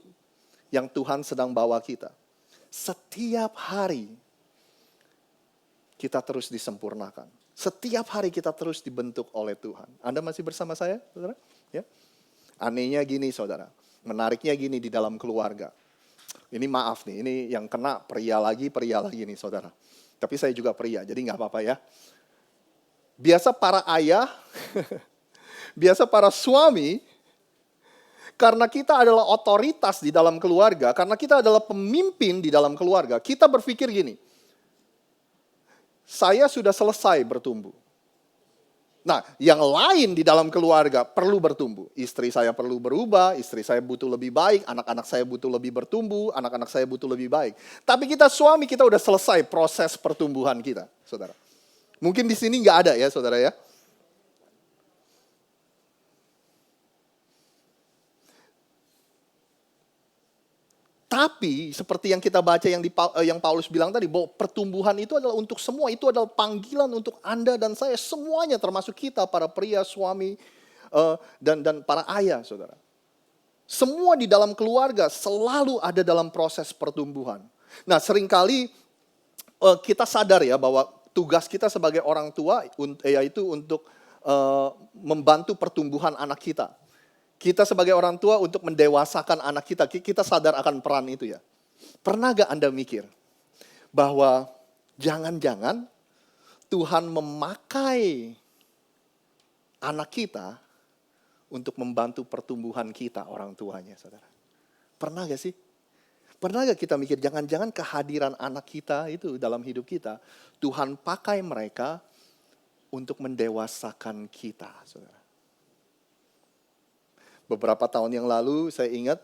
yang Tuhan sedang bawa kita. Setiap hari kita terus disempurnakan. Setiap hari kita terus dibentuk oleh Tuhan. Anda masih bersama saya, saudara? Ya. Anehnya gini, saudara. Menariknya gini di dalam keluarga. Ini maaf nih, ini yang kena pria lagi nih, saudara. Tapi saya juga pria, jadi nggak apa-apa ya. Biasa para ayah, biasa para suami, karena kita adalah otoritas di dalam keluarga, karena kita adalah pemimpin di dalam keluarga, kita berpikir gini, saya sudah selesai bertumbuh. Nah, yang lain di dalam keluarga perlu bertumbuh. Istri saya perlu berubah, istri saya butuh lebih baik, anak-anak saya butuh lebih bertumbuh, anak-anak saya butuh lebih baik. Tapi kita suami, kita udah selesai proses pertumbuhan kita, saudara. Mungkin di sini nggak ada ya, saudara ya. Tapi seperti yang kita baca yang Paulus bilang tadi, bahwa pertumbuhan itu adalah untuk semua, itu adalah panggilan untuk Anda dan saya, semuanya termasuk kita, para pria, suami, dan para ayah, saudara. Semua di dalam keluarga selalu ada dalam proses pertumbuhan. Nah, seringkali kita sadar ya bahwa tugas kita sebagai orang tua yaitu untuk membantu pertumbuhan anak kita. Kita sebagai orang tua untuk mendewasakan anak kita, kita sadar akan peran itu ya. Pernah gak Anda mikir bahwa jangan-jangan Tuhan memakai anak kita untuk membantu pertumbuhan kita, orang tuanya, saudara? Pernah gak sih? Pernah gak kita mikir, jangan-jangan kehadiran anak kita itu dalam hidup kita, Tuhan pakai mereka untuk mendewasakan kita, saudara? Beberapa tahun yang lalu saya ingat,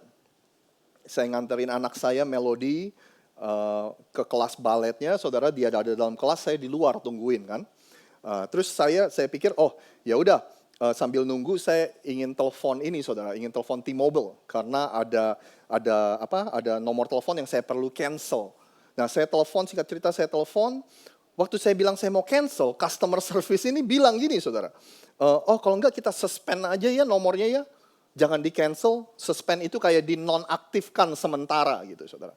saya nganterin anak saya Melody ke kelas baletnya, saudara, dia ada dalam kelas, saya di luar tungguin kan. Terus saya pikir, oh ya udah, sambil nunggu saya ingin telepon ini, saudara, ingin telepon T-Mobile karena ada nomor telepon yang saya perlu cancel. Nah, saya telepon, singkat cerita saya telepon. Waktu saya bilang saya mau cancel, customer service ini bilang gini, saudara. Oh, kalau enggak kita suspend aja ya nomornya ya. Jangan di cancel, suspend itu kayak di nonaktifkan sementara gitu, saudara.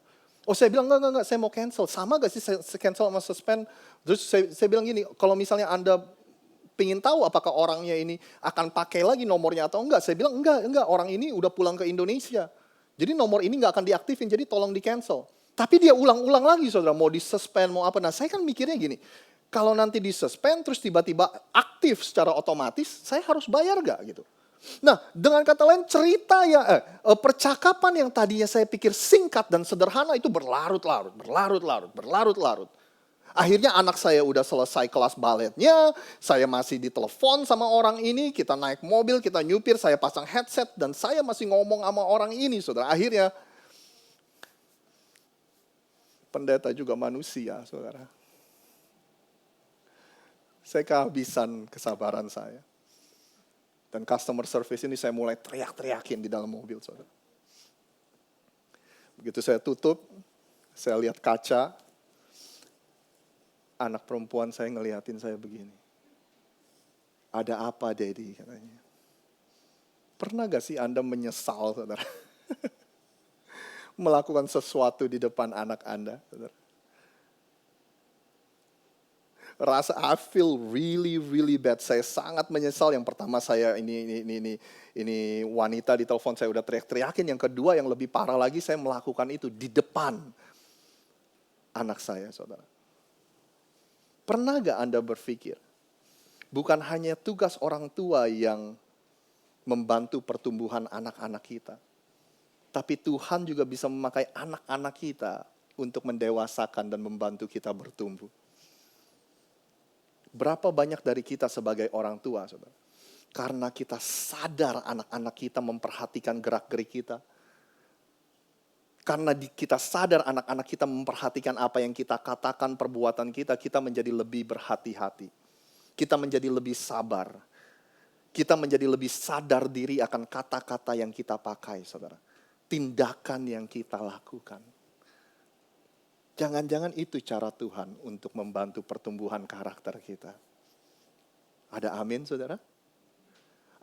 Oh, saya bilang enggak, saya mau cancel. Sama gak sih saya cancel sama suspend? Terus saya bilang gini, kalau misalnya Anda pingin tahu apakah orangnya ini akan pakai lagi nomornya atau enggak, saya bilang enggak, orang ini udah pulang ke Indonesia. Jadi nomor ini enggak akan diaktifin, jadi tolong di cancel. Tapi dia ulang-ulang lagi, saudara, mau di suspend, mau apa. Nah, saya kan mikirnya gini, kalau nanti di suspend terus tiba-tiba aktif secara otomatis, saya harus bayar gak gitu? Nah, dengan kata lain cerita percakapan yang tadinya saya pikir singkat dan sederhana itu berlarut-larut. Akhirnya anak saya udah selesai kelas baletnya, saya masih ditelepon sama orang ini, kita naik mobil, kita nyupir, saya pasang headset dan saya masih ngomong sama orang ini, saudara. Akhirnya pendeta juga manusia, saudara. Saya kehabisan kesabaran saya. Dan customer service ini saya mulai teriak-teriakin di dalam mobil, saudara. Begitu saya tutup, saya lihat kaca, anak perempuan saya ngeliatin saya begini. Ada apa, Daddy? Katanya. Pernah gak sih Anda menyesal, saudara? Melakukan sesuatu di depan anak Anda, saudara? Rasa I feel really bad. Saya sangat menyesal. Yang pertama saya ini wanita di telepon saya udah teriak-teriakin. Yang kedua yang lebih parah lagi, saya melakukan itu di depan anak saya, saudara. Pernah gak Anda berpikir, bukan hanya tugas orang tua yang membantu pertumbuhan anak-anak kita, tapi Tuhan juga bisa memakai anak-anak kita untuk mendewasakan dan membantu kita bertumbuh. Berapa banyak dari kita sebagai orang tua, saudara, karena kita sadar anak-anak kita memperhatikan gerak-gerik kita, karena kita sadar anak-anak kita memperhatikan apa yang kita katakan, perbuatan kita menjadi lebih berhati-hati, kita menjadi lebih sabar, kita menjadi lebih sadar diri akan kata-kata yang kita pakai, saudara, tindakan yang kita lakukan. Jangan-jangan itu cara Tuhan untuk membantu pertumbuhan karakter kita. Ada amin, saudara?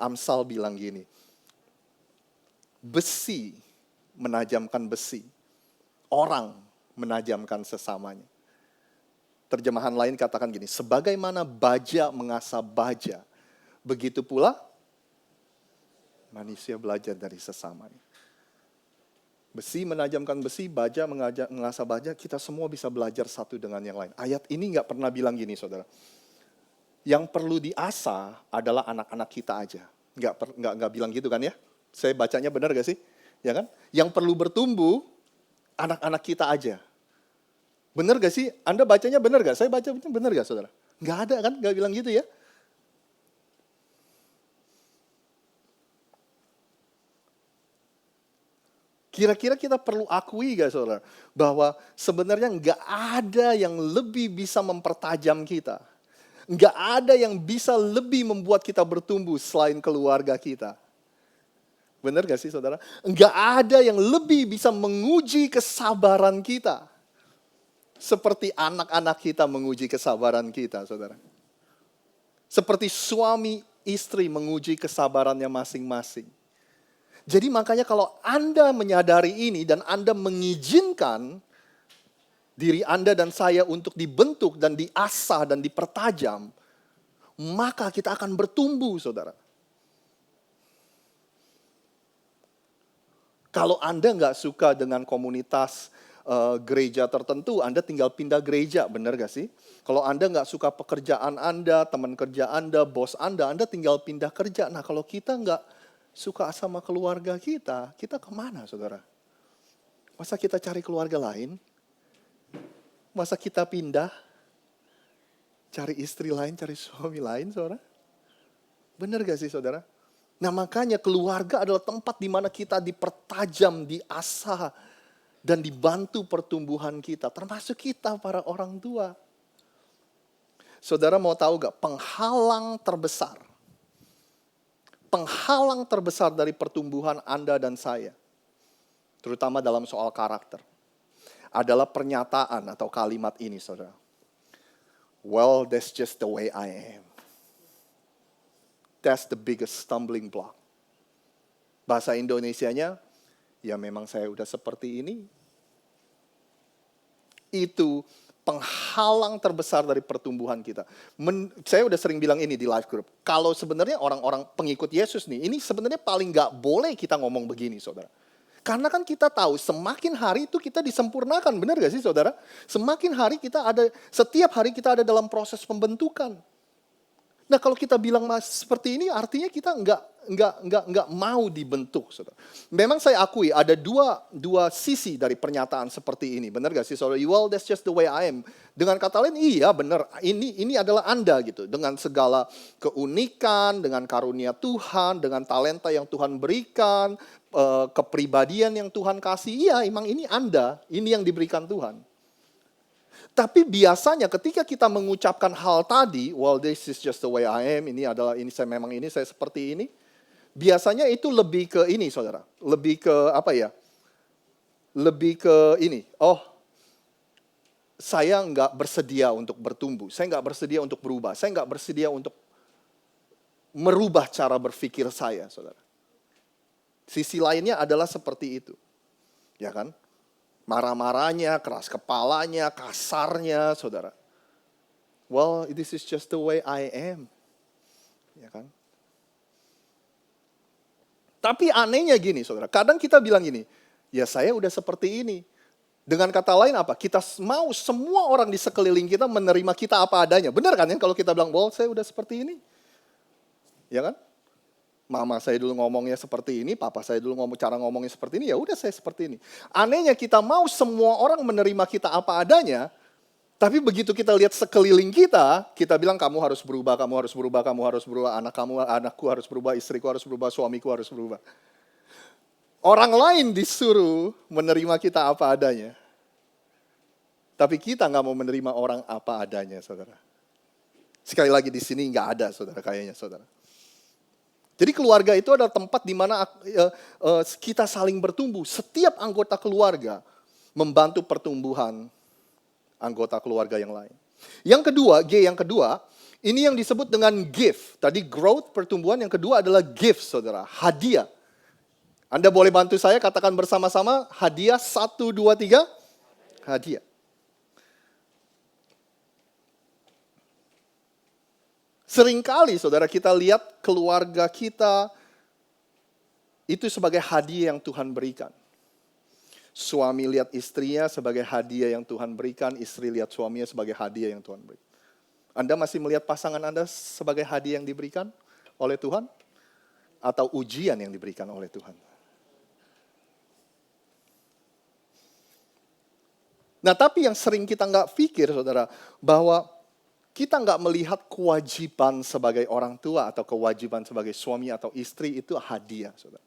Amsal bilang gini, besi menajamkan besi, orang menajamkan sesamanya. Terjemahan lain katakan gini, sebagaimana baja mengasah baja, begitu pula manusia belajar dari sesamanya. Besi menajamkan besi, baja mengasah baja, kita semua bisa belajar satu dengan yang lain. Ayat ini nggak pernah bilang gini, saudara. Yang perlu diasah adalah anak-anak kita aja. Nggak bilang gitu kan ya? Saya bacanya benar gak sih? Ya kan? Yang perlu bertumbuh, anak-anak kita aja. Bener gak sih? Anda bacanya bener gak? Saya baca bener gak saudara? Nggak ada kan? Nggak bilang gitu ya? Kira-kira kita perlu akui gak saudara? Bahwa sebenarnya nggak ada yang lebih bisa mempertajam kita. Nggak ada yang bisa lebih membuat kita bertumbuh selain keluarga kita. Benar gak sih saudara? Nggak ada yang lebih bisa menguji kesabaran kita. Seperti anak-anak kita menguji kesabaran kita saudara. Seperti suami istri menguji kesabarannya masing-masing. Jadi makanya kalau Anda menyadari ini dan Anda mengizinkan diri Anda dan saya untuk dibentuk dan diasah dan dipertajam, maka kita akan bertumbuh saudara. Kalau Anda nggak suka dengan komunitas gereja tertentu, Anda tinggal pindah gereja, benar gak sih? Kalau Anda nggak suka pekerjaan Anda, teman kerja Anda, bos Anda tinggal pindah kerja. Nah kalau kita nggak suka sama keluarga kita kemana saudara? Masa kita cari keluarga lain? Masa kita pindah? Cari istri lain, cari suami lain saudara? Benar gak sih saudara? Nah makanya keluarga adalah tempat di mana kita dipertajam, diasah, dan dibantu pertumbuhan kita. Termasuk kita para orang tua. Saudara mau tahu gak penghalang terbesar dari pertumbuhan Anda dan saya, terutama dalam soal karakter, adalah pernyataan atau kalimat ini saudara. Well, that's just the way I am. That's the biggest stumbling block. Bahasa Indonesianya, ya memang saya udah seperti ini. Itu penghalang terbesar dari pertumbuhan kita. Saya udah sering bilang ini di live group. Kalau sebenarnya orang-orang pengikut Yesus nih, ini sebenarnya paling gak boleh kita ngomong begini saudara. Karena kan kita tahu semakin hari itu kita disempurnakan, benar gak sih saudara? Semakin hari setiap hari kita ada dalam proses pembentukan. Nah kalau kita bilang seperti ini artinya kita nggak mau dibentuk. Saudara. Memang saya akui ada dua sisi dari pernyataan seperti ini. Benar gak sih saudara? Well, that's just the way I am. Dengan kata lain, iya benar. Ini adalah Anda gitu. Dengan segala keunikan, dengan karunia Tuhan, dengan talenta yang Tuhan berikan, kepribadian yang Tuhan kasih. Iya, emang ini Anda. Ini yang diberikan Tuhan. Tapi biasanya ketika kita mengucapkan hal tadi, well this is just the way I am, saya seperti ini. Biasanya itu lebih ke ini saudara, lebih ke apa ya? Lebih ke ini, saya nggak bersedia untuk bertumbuh, saya nggak bersedia untuk berubah, saya nggak bersedia untuk merubah cara berpikir saya saudara. Sisi lainnya adalah seperti itu, ya kan? Marah-marahnya, keras kepalanya, kasarnya, saudara. Well, this is just the way I am. Ya kan? Tapi anehnya gini, saudara. Kadang kita bilang gini, ya saya udah seperti ini. Dengan kata lain apa? Kita mau semua orang di sekeliling kita menerima kita apa adanya. Benar kan ya kalau kita bilang, well saya udah seperti ini. Ya kan? Mama saya dulu ngomongnya seperti ini, papa saya dulu cara ngomongnya seperti ini, ya udah saya seperti ini. Anehnya kita mau semua orang menerima kita apa adanya, tapi begitu kita lihat sekeliling kita bilang kamu harus berubah, kamu harus berubah, kamu harus berubah, anakku harus berubah, istriku harus berubah, suamiku harus berubah. Orang lain disuruh menerima kita apa adanya. Tapi kita nggak mau menerima orang apa adanya, saudara. Sekali lagi di sini nggak ada, saudara, kayaknya, saudara. Jadi keluarga itu adalah tempat di mana kita saling bertumbuh. Setiap anggota keluarga membantu pertumbuhan anggota keluarga yang lain. Yang kedua, yang kedua, ini yang disebut dengan gift. Tadi growth, pertumbuhan, yang kedua adalah gift, saudara, hadiah. Anda boleh bantu saya katakan bersama-sama, hadiah 1, 2, 3, hadiah. Seringkali saudara kita lihat keluarga kita itu sebagai hadiah yang Tuhan berikan. Suami lihat istrinya sebagai hadiah yang Tuhan berikan, istri lihat suaminya sebagai hadiah yang Tuhan berikan. Anda masih melihat pasangan Anda sebagai hadiah yang diberikan oleh Tuhan? Atau ujian yang diberikan oleh Tuhan? Nah, tapi yang sering kita nggak pikir, saudara, bahwa kita nggak melihat kewajiban sebagai orang tua atau kewajiban sebagai suami atau istri itu hadiah, saudara.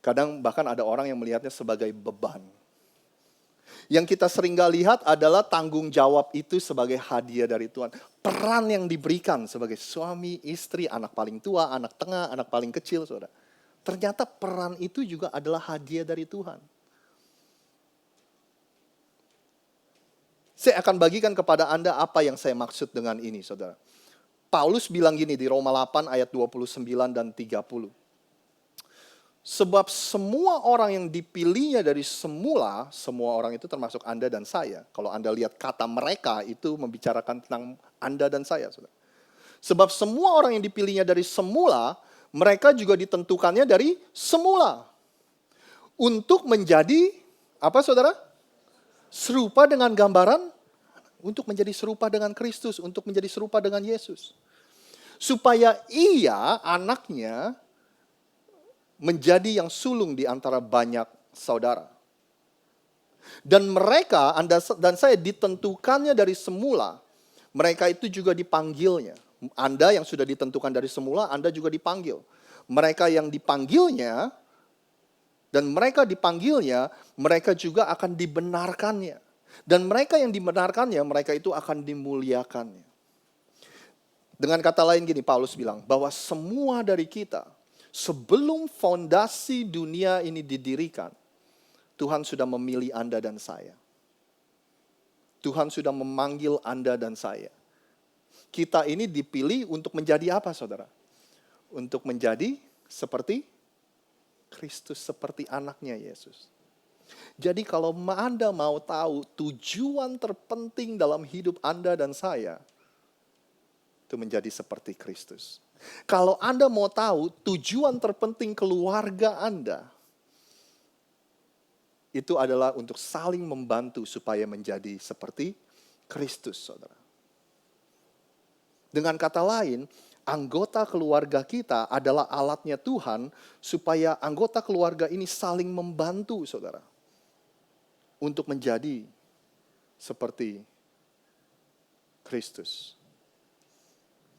Kadang bahkan ada orang yang melihatnya sebagai beban. Yang kita sering gak lihat adalah tanggung jawab itu sebagai hadiah dari Tuhan. Peran yang diberikan sebagai suami, istri, anak paling tua, anak tengah, anak paling kecil, saudara. Ternyata peran itu juga adalah hadiah dari Tuhan. Saya akan bagikan kepada Anda apa yang saya maksud dengan ini, saudara. Paulus bilang gini di Roma 8 ayat 29 dan 30. Sebab semua orang yang dipilihnya dari semula orang itu termasuk Anda dan saya. Kalau Anda lihat kata mereka itu membicarakan tentang Anda dan saya, saudara. Sebab semua orang yang dipilihnya dari semula, mereka juga ditentukannya dari semula. Untuk menjadi, apa saudara? Serupa dengan gambaran, untuk menjadi serupa dengan Kristus, untuk menjadi serupa dengan Yesus. Supaya ia, anaknya, menjadi yang sulung di antara banyak saudara. Dan mereka, Anda dan saya ditentukannya dari semula. Mereka itu juga dipanggilnya. Anda yang sudah ditentukan dari semula, Anda juga dipanggil. Mereka yang dipanggilnya, dan mereka dipanggilnya, mereka juga akan dibenarkannya. Dan mereka yang dibenarkannya, mereka itu akan dimuliakannya. Dengan kata lain gini, Paulus bilang, bahwa semua dari kita, sebelum fondasi dunia ini didirikan, Tuhan sudah memilih Anda dan saya. Tuhan sudah memanggil Anda dan saya. Kita ini dipilih untuk menjadi apa, saudara? Untuk menjadi seperti Kristus, seperti anaknya Yesus. Jadi kalau Anda mau tahu tujuan terpenting dalam hidup Anda dan saya, itu menjadi seperti Kristus. Kalau Anda mau tahu tujuan terpenting keluarga Anda, itu adalah untuk saling membantu supaya menjadi seperti Kristus, saudara. Dengan kata lain, anggota keluarga kita adalah alatnya Tuhan supaya anggota keluarga ini saling membantu, saudara. Untuk menjadi seperti Kristus.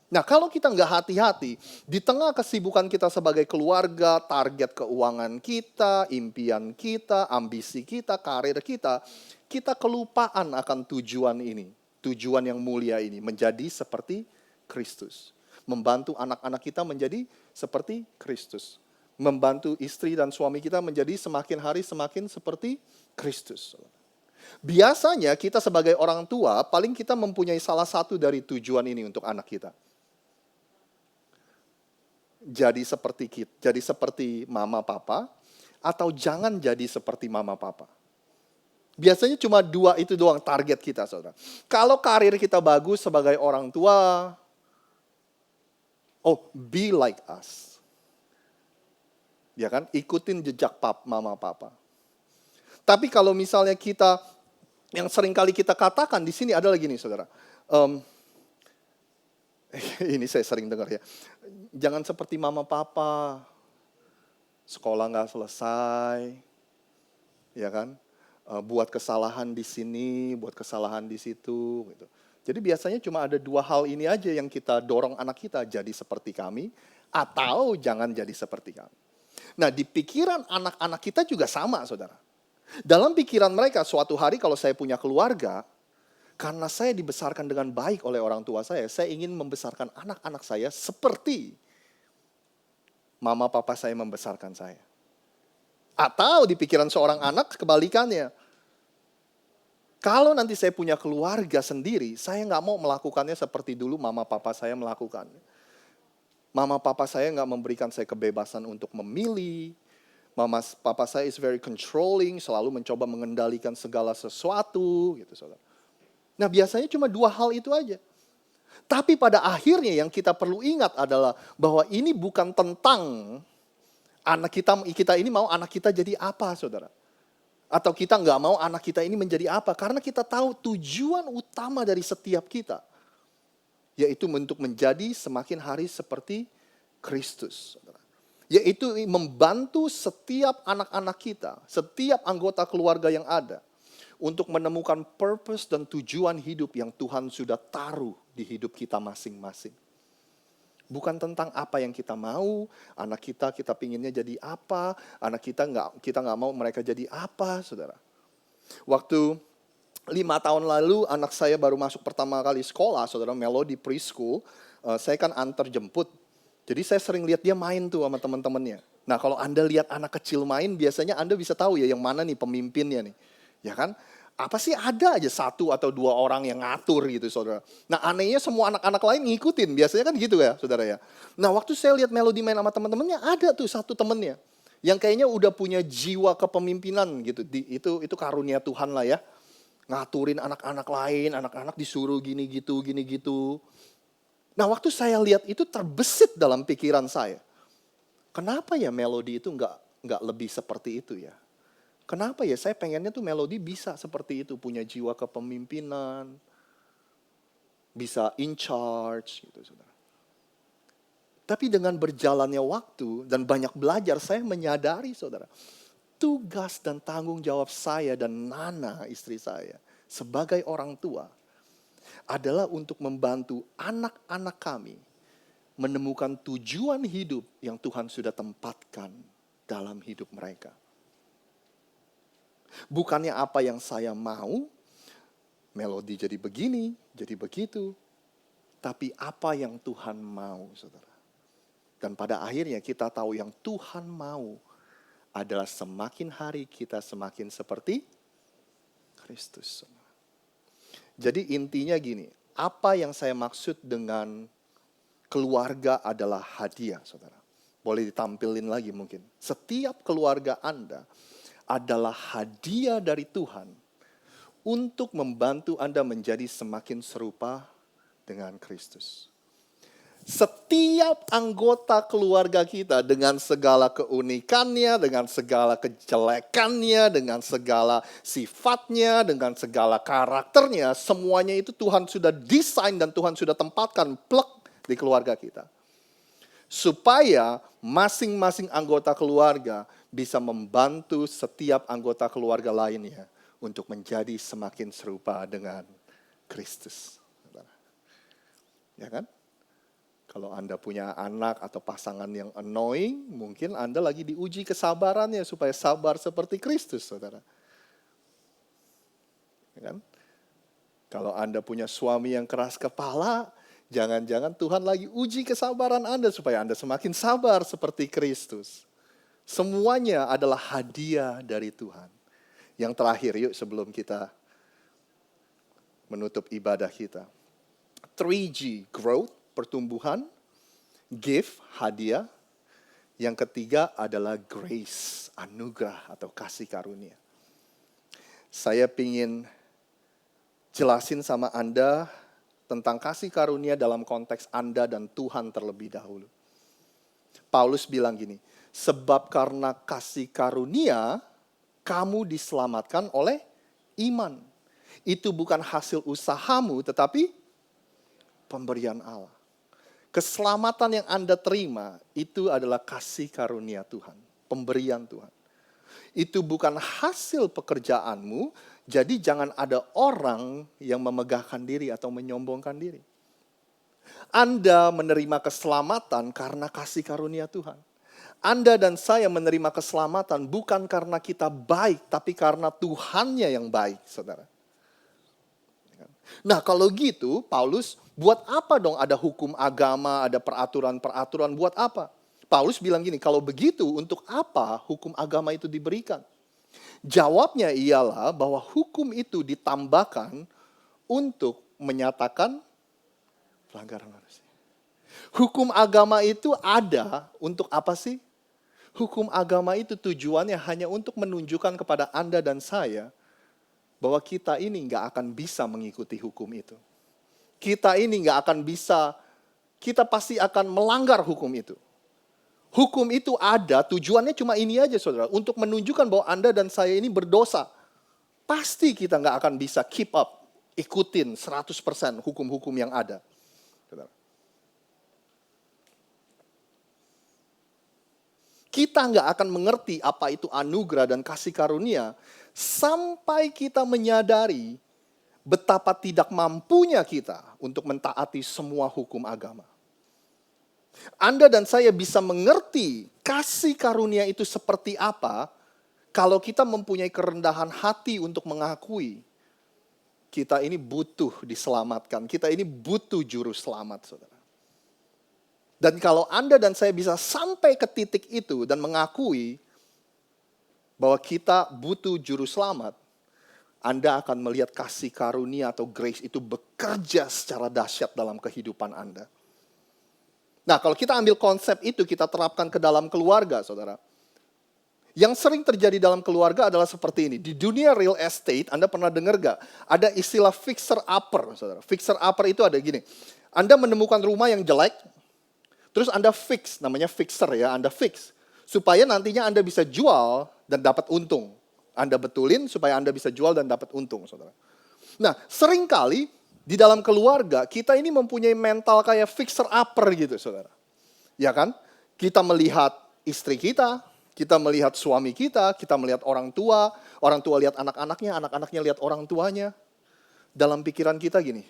Nah, kalau kita nggak hati-hati, di tengah kesibukan kita sebagai keluarga, target keuangan kita, impian kita, ambisi kita, karir kita, kita kelupaan akan tujuan ini. Tujuan yang mulia ini, menjadi seperti Kristus. Membantu anak-anak kita menjadi seperti Kristus. Membantu istri dan suami kita menjadi semakin hari semakin seperti Kristus. Biasanya kita sebagai orang tua, paling kita mempunyai salah satu dari tujuan ini untuk anak kita. Jadi seperti mama papa, atau jangan jadi seperti mama papa. Biasanya cuma dua itu doang target kita, saudara. Kalau karir kita bagus sebagai orang tua, be like us. Ya kan, ikutin jejak mama papa. Tapi kalau misalnya kita, yang sering kali kita katakan di sini adalah gini, saudara. Ini saya sering dengar ya. Jangan seperti mama papa, sekolah nggak selesai, ya kan? Buat kesalahan di sini, buat kesalahan di situ. Gitu. Jadi biasanya cuma ada dua hal ini aja yang kita dorong anak kita, jadi seperti kami, atau jangan jadi seperti kami. Nah, di pikiran anak-anak kita juga sama, saudara. Dalam pikiran mereka, suatu hari kalau saya punya keluarga, karena saya dibesarkan dengan baik oleh orang tua saya ingin membesarkan anak-anak saya seperti mama papa saya membesarkan saya. Atau di pikiran seorang anak kebalikannya. Kalau nanti saya punya keluarga sendiri, saya nggak mau melakukannya seperti dulu mama papa saya melakukan. Mama papa saya nggak memberikan saya kebebasan untuk memilih. Mama papa saya is very controlling, selalu mencoba mengendalikan segala sesuatu, gitu, saudara. Nah, biasanya cuma dua hal itu aja. Tapi pada akhirnya yang kita perlu ingat adalah bahwa ini bukan tentang anak kita ini mau anak kita jadi apa, saudara. Atau kita nggak mau anak kita ini menjadi apa. Karena kita tahu tujuan utama dari setiap kita. Yaitu untuk menjadi semakin hari seperti Kristus, saudara. Yaitu membantu setiap anak-anak kita, setiap anggota keluarga yang ada. untuk menemukan purpose dan tujuan hidup yang Tuhan sudah taruh di hidup kita masing-masing. Bukan tentang apa yang kita mau, anak kita pinginnya jadi apa, anak kita nggak mau mereka jadi apa, saudara. Waktu 5 tahun lalu anak saya baru masuk pertama kali sekolah, saudara, Melody Preschool. Saya kan antar jemput. Jadi saya sering lihat dia main tuh sama teman-temannya. Nah kalau Anda lihat anak kecil main, biasanya Anda bisa tahu ya yang mana nih pemimpinnya nih. Ya kan? Apa sih ada aja 1 atau 2 orang yang ngatur gitu saudara. Nah anehnya semua anak-anak lain ngikutin. Biasanya kan gitu ya saudara ya. Nah waktu saya lihat Melody main sama teman-temannya, ada tuh satu temennya. Yang kayaknya udah punya jiwa kepemimpinan gitu. Itu karunia Tuhan lah ya. Ngaturin anak-anak lain, anak-anak disuruh gini gitu. Nah waktu saya lihat itu terbesit dalam pikiran saya. Kenapa ya Melody itu nggak lebih seperti itu ya? Kenapa ya saya pengennya tuh Melody bisa seperti itu, punya jiwa kepemimpinan, bisa in charge gitu saudara. Tapi dengan berjalannya waktu dan banyak belajar, saya menyadari saudara, tugas dan tanggung jawab saya dan Nana istri saya sebagai orang tua adalah untuk membantu anak-anak kami menemukan tujuan hidup yang Tuhan sudah tempatkan dalam hidup mereka. Bukannya apa yang saya mau, Melody jadi begini, jadi begitu. Tapi apa yang Tuhan mau, saudara. Dan pada akhirnya kita tahu yang Tuhan mau adalah semakin hari kita semakin seperti Kristus. Jadi intinya gini, apa yang saya maksud dengan keluarga adalah hadiah, saudara. Boleh ditampilin lagi mungkin. Setiap keluarga Anda adalah hadiah dari Tuhan untuk membantu Anda menjadi semakin serupa dengan Kristus. Setiap anggota keluarga kita dengan segala keunikannya, dengan segala kejelekannya, dengan segala sifatnya, dengan segala karakternya, semuanya itu Tuhan sudah desain dan Tuhan sudah tempatkan plek di keluarga kita. Supaya masing-masing anggota keluarga bisa membantu setiap anggota keluarga lainnya untuk menjadi semakin serupa dengan Kristus. Ya kan? Kalau Anda punya anak atau pasangan yang annoying, mungkin Anda lagi diuji kesabarannya supaya sabar seperti Kristus, saudara. Ya kan? Kalau Anda punya suami yang keras kepala, jangan-jangan Tuhan lagi uji kesabaran Anda supaya Anda semakin sabar seperti Kristus. Semuanya adalah hadiah dari Tuhan. Yang terakhir yuk sebelum kita menutup ibadah kita. 3G, growth, pertumbuhan. Give, hadiah. Yang ketiga adalah grace, anugerah atau kasih karunia. Saya ingin jelasin sama Anda tentang kasih karunia dalam konteks Anda dan Tuhan terlebih dahulu. Paulus bilang gini, sebab karena kasih karunia, kamu diselamatkan oleh iman. Itu bukan hasil usahamu, tetapi pemberian Allah. Keselamatan yang Anda terima, itu adalah kasih karunia Tuhan. Pemberian Tuhan. Itu bukan hasil pekerjaanmu, jadi jangan ada orang yang memegahkan diri atau menyombongkan diri. Anda menerima keselamatan karena kasih karunia Tuhan. Anda dan saya menerima keselamatan bukan karena kita baik, tapi karena Tuhannya yang baik, saudara. Nah kalau gitu, Paulus, buat apa dong ada hukum agama, ada peraturan-peraturan, buat apa? Paulus bilang gini, kalau begitu untuk apa hukum agama itu diberikan? Jawabnya ialah bahwa hukum itu ditambahkan untuk menyatakan pelanggaran manusia. Hukum agama itu ada untuk apa sih? Hukum agama itu tujuannya hanya untuk menunjukkan kepada Anda dan saya bahwa kita ini nggak akan bisa mengikuti hukum itu. Kita ini nggak akan bisa, kita pasti akan melanggar hukum itu. Hukum itu ada, tujuannya cuma ini aja saudara, untuk menunjukkan bahwa Anda dan saya ini berdosa. Pasti kita nggak akan bisa keep up, ikutin 100% hukum-hukum yang ada. Saudara. Kita nggak akan mengerti apa itu anugerah dan kasih karunia sampai kita menyadari betapa tidak mampunya kita untuk mentaati semua hukum agama. Anda dan saya bisa mengerti kasih karunia itu seperti apa kalau kita mempunyai kerendahan hati untuk mengakui kita ini butuh diselamatkan, kita ini butuh juru selamat, saudara. Dan kalau Anda dan saya bisa sampai ke titik itu dan mengakui bahwa kita butuh juru selamat, Anda akan melihat kasih karunia atau grace itu bekerja secara dahsyat dalam kehidupan Anda. Nah, kalau kita ambil konsep itu, kita terapkan ke dalam keluarga, saudara. Yang sering terjadi dalam keluarga adalah seperti ini. Di dunia real estate, Anda pernah dengar gak? Ada istilah fixer-upper, saudara. Fixer-upper itu ada gini. Anda menemukan rumah yang jelek, terus Anda fix, namanya fixer ya, Anda fix. Supaya nantinya Anda bisa jual dan dapat untung. Anda betulin supaya Anda bisa jual dan dapat untung, saudara. Nah, seringkali di dalam keluarga, kita ini mempunyai mental kayak fixer-upper gitu, saudara. Ya kan? Kita melihat istri kita melihat suami kita melihat orang tua lihat anak-anaknya, anak-anaknya lihat orang tuanya. Dalam pikiran kita gini,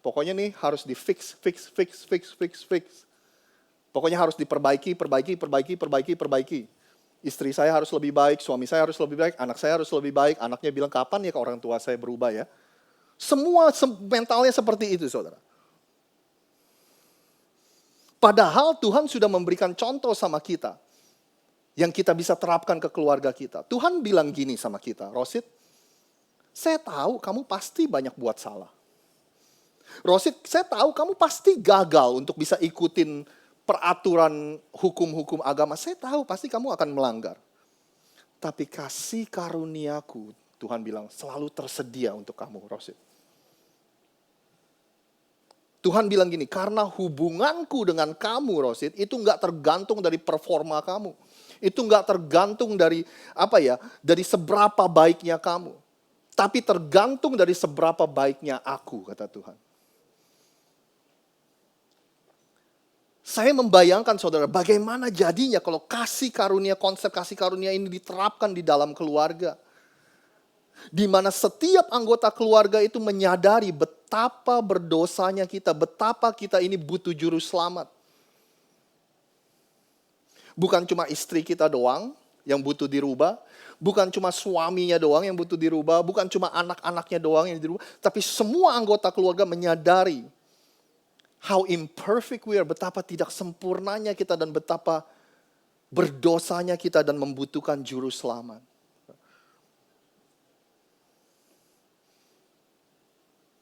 pokoknya nih harus di fix. Pokoknya harus diperbaiki. Istri saya harus lebih baik, suami saya harus lebih baik, anak saya harus lebih baik. Anaknya bilang, kapan ya ke orang tua saya berubah ya? Semua mentalnya seperti itu, saudara. Padahal Tuhan sudah memberikan contoh sama kita yang kita bisa terapkan ke keluarga kita. Tuhan bilang gini sama kita, Rosid, saya tahu kamu pasti banyak buat salah. Rosid, saya tahu kamu pasti gagal untuk bisa ikutin peraturan hukum-hukum agama. Saya tahu pasti kamu akan melanggar. Tapi kasih karuniaku, Tuhan bilang, selalu tersedia untuk kamu, Rosid. Tuhan bilang gini, karena hubunganku dengan kamu, Rosid, itu nggak tergantung dari performa kamu. Itu nggak tergantung dari dari seberapa baiknya kamu. Tapi tergantung dari seberapa baiknya aku, kata Tuhan. Saya membayangkan, saudara, bagaimana jadinya kalau konsep kasih karunia ini diterapkan di dalam keluarga. Di mana setiap anggota keluarga itu menyadari betapa berdosanya kita, betapa kita ini butuh juru selamat. Bukan cuma istri kita doang yang butuh dirubah, bukan cuma suaminya doang yang butuh dirubah, bukan cuma anak-anaknya doang yang dirubah, tapi semua anggota keluarga menyadari how imperfect we are, betapa tidak sempurnanya kita dan betapa berdosanya kita dan membutuhkan juru selamat.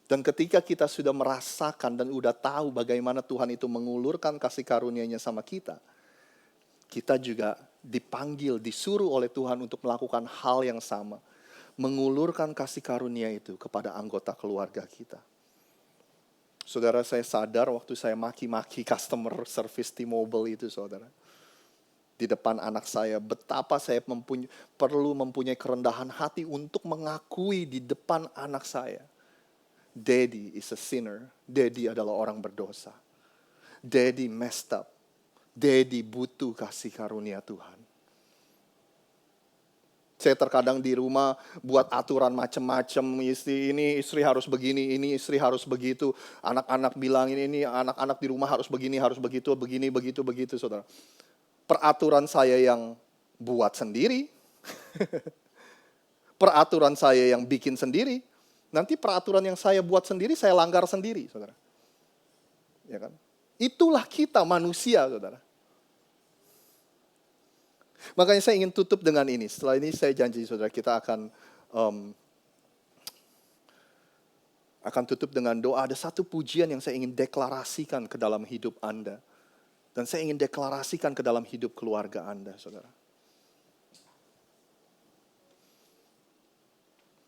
Dan ketika kita sudah merasakan dan udah tahu bagaimana Tuhan itu mengulurkan kasih karunia-Nya sama kita juga dipanggil, disuruh oleh Tuhan untuk melakukan hal yang sama. Mengulurkan kasih karunia itu kepada anggota keluarga kita. Saudara, saya sadar waktu saya maki-maki customer service T-Mobile itu, saudara. Di depan anak saya, betapa saya perlu mempunyai kerendahan hati untuk mengakui di depan anak saya. Daddy is a sinner. Daddy adalah orang berdosa. Daddy messed up. Daddy butuh kasih karunia Tuhan. Saya terkadang di rumah buat aturan macam-macam. Istri harus begini, ini istri harus begitu. Anak-anak bilang ini anak-anak di rumah harus begini, harus begitu, begini, begitu, saudara. Peraturan saya yang buat sendiri. Peraturan saya yang bikin sendiri. Nanti peraturan yang saya buat sendiri, saya langgar sendiri, saudara. Ya kan? Itulah kita manusia, saudara. Makanya saya ingin tutup dengan ini. Setelah ini saya janji, saudara, kita akan tutup dengan doa. Ada satu pujian yang saya ingin deklarasikan ke dalam hidup Anda. Dan saya ingin deklarasikan ke dalam hidup keluarga Anda, saudara.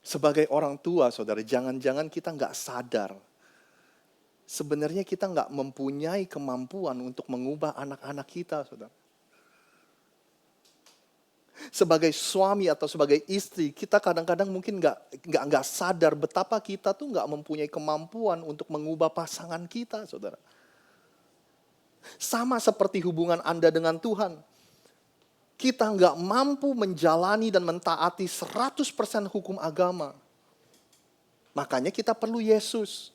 Sebagai orang tua, saudara, jangan-jangan kita nggak sadar. Sebenarnya kita nggak mempunyai kemampuan untuk mengubah anak-anak kita, saudara. Sebagai suami atau sebagai istri, kita kadang-kadang mungkin nggak sadar betapa kita tuh nggak mempunyai kemampuan untuk mengubah pasangan kita, saudara. Sama seperti hubungan Anda dengan Tuhan. kita nggak mampu menjalani dan mentaati 100% hukum agama. Makanya kita perlu Yesus.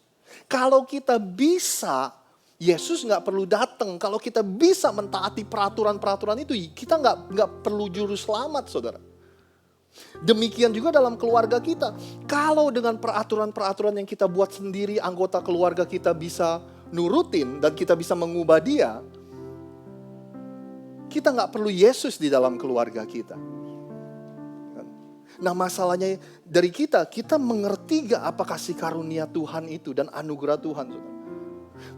Kalau kita bisa, Yesus nggak perlu datang. Kalau kita bisa mentaati peraturan-peraturan itu, kita nggak perlu juru selamat, saudara. Demikian juga dalam keluarga kita. Kalau dengan peraturan-peraturan yang kita buat sendiri, anggota keluarga kita bisa nurutin dan kita bisa mengubah dia, kita nggak perlu Yesus di dalam keluarga kita. Nah masalahnya dari kita mengerti gak apa kasih karunia Tuhan itu dan anugerah Tuhan, saudara.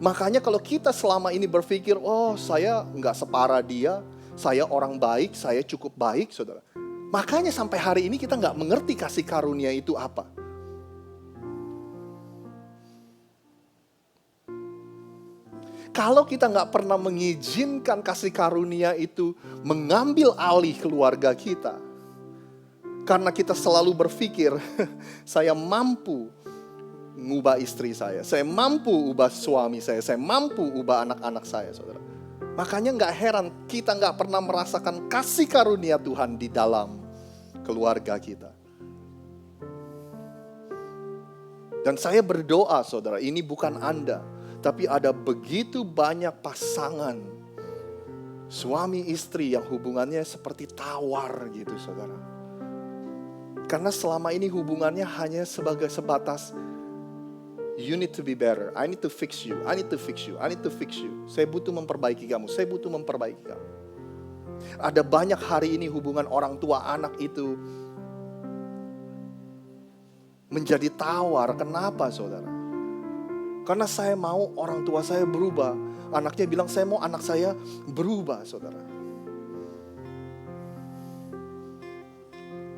Makanya kalau kita selama ini berpikir, oh saya nggak separah dia, saya orang baik, saya cukup baik, saudara. Makanya sampai hari ini kita nggak mengerti kasih karunia itu apa. Kalau kita nggak pernah mengizinkan kasih karunia itu mengambil alih keluarga kita, karena kita selalu berpikir, saya mampu ngubah istri saya mampu ubah suami saya mampu ubah anak-anak saya, saudara. Makanya nggak heran kita nggak pernah merasakan kasih karunia Tuhan di dalam keluarga kita. Dan saya berdoa, saudara, ini bukan Anda, tapi ada begitu banyak pasangan suami istri yang hubungannya seperti tawar gitu, saudara. Karena selama ini hubungannya hanya sebatas you need to be better, I need to fix you, I need to fix you, I need to fix you. Saya butuh memperbaiki kamu, saya butuh memperbaiki kamu. Ada banyak hari ini hubungan orang tua anak itu menjadi tawar. Kenapa, saudara? Karena saya mau orang tua saya berubah. Anaknya bilang saya mau anak saya berubah, saudara.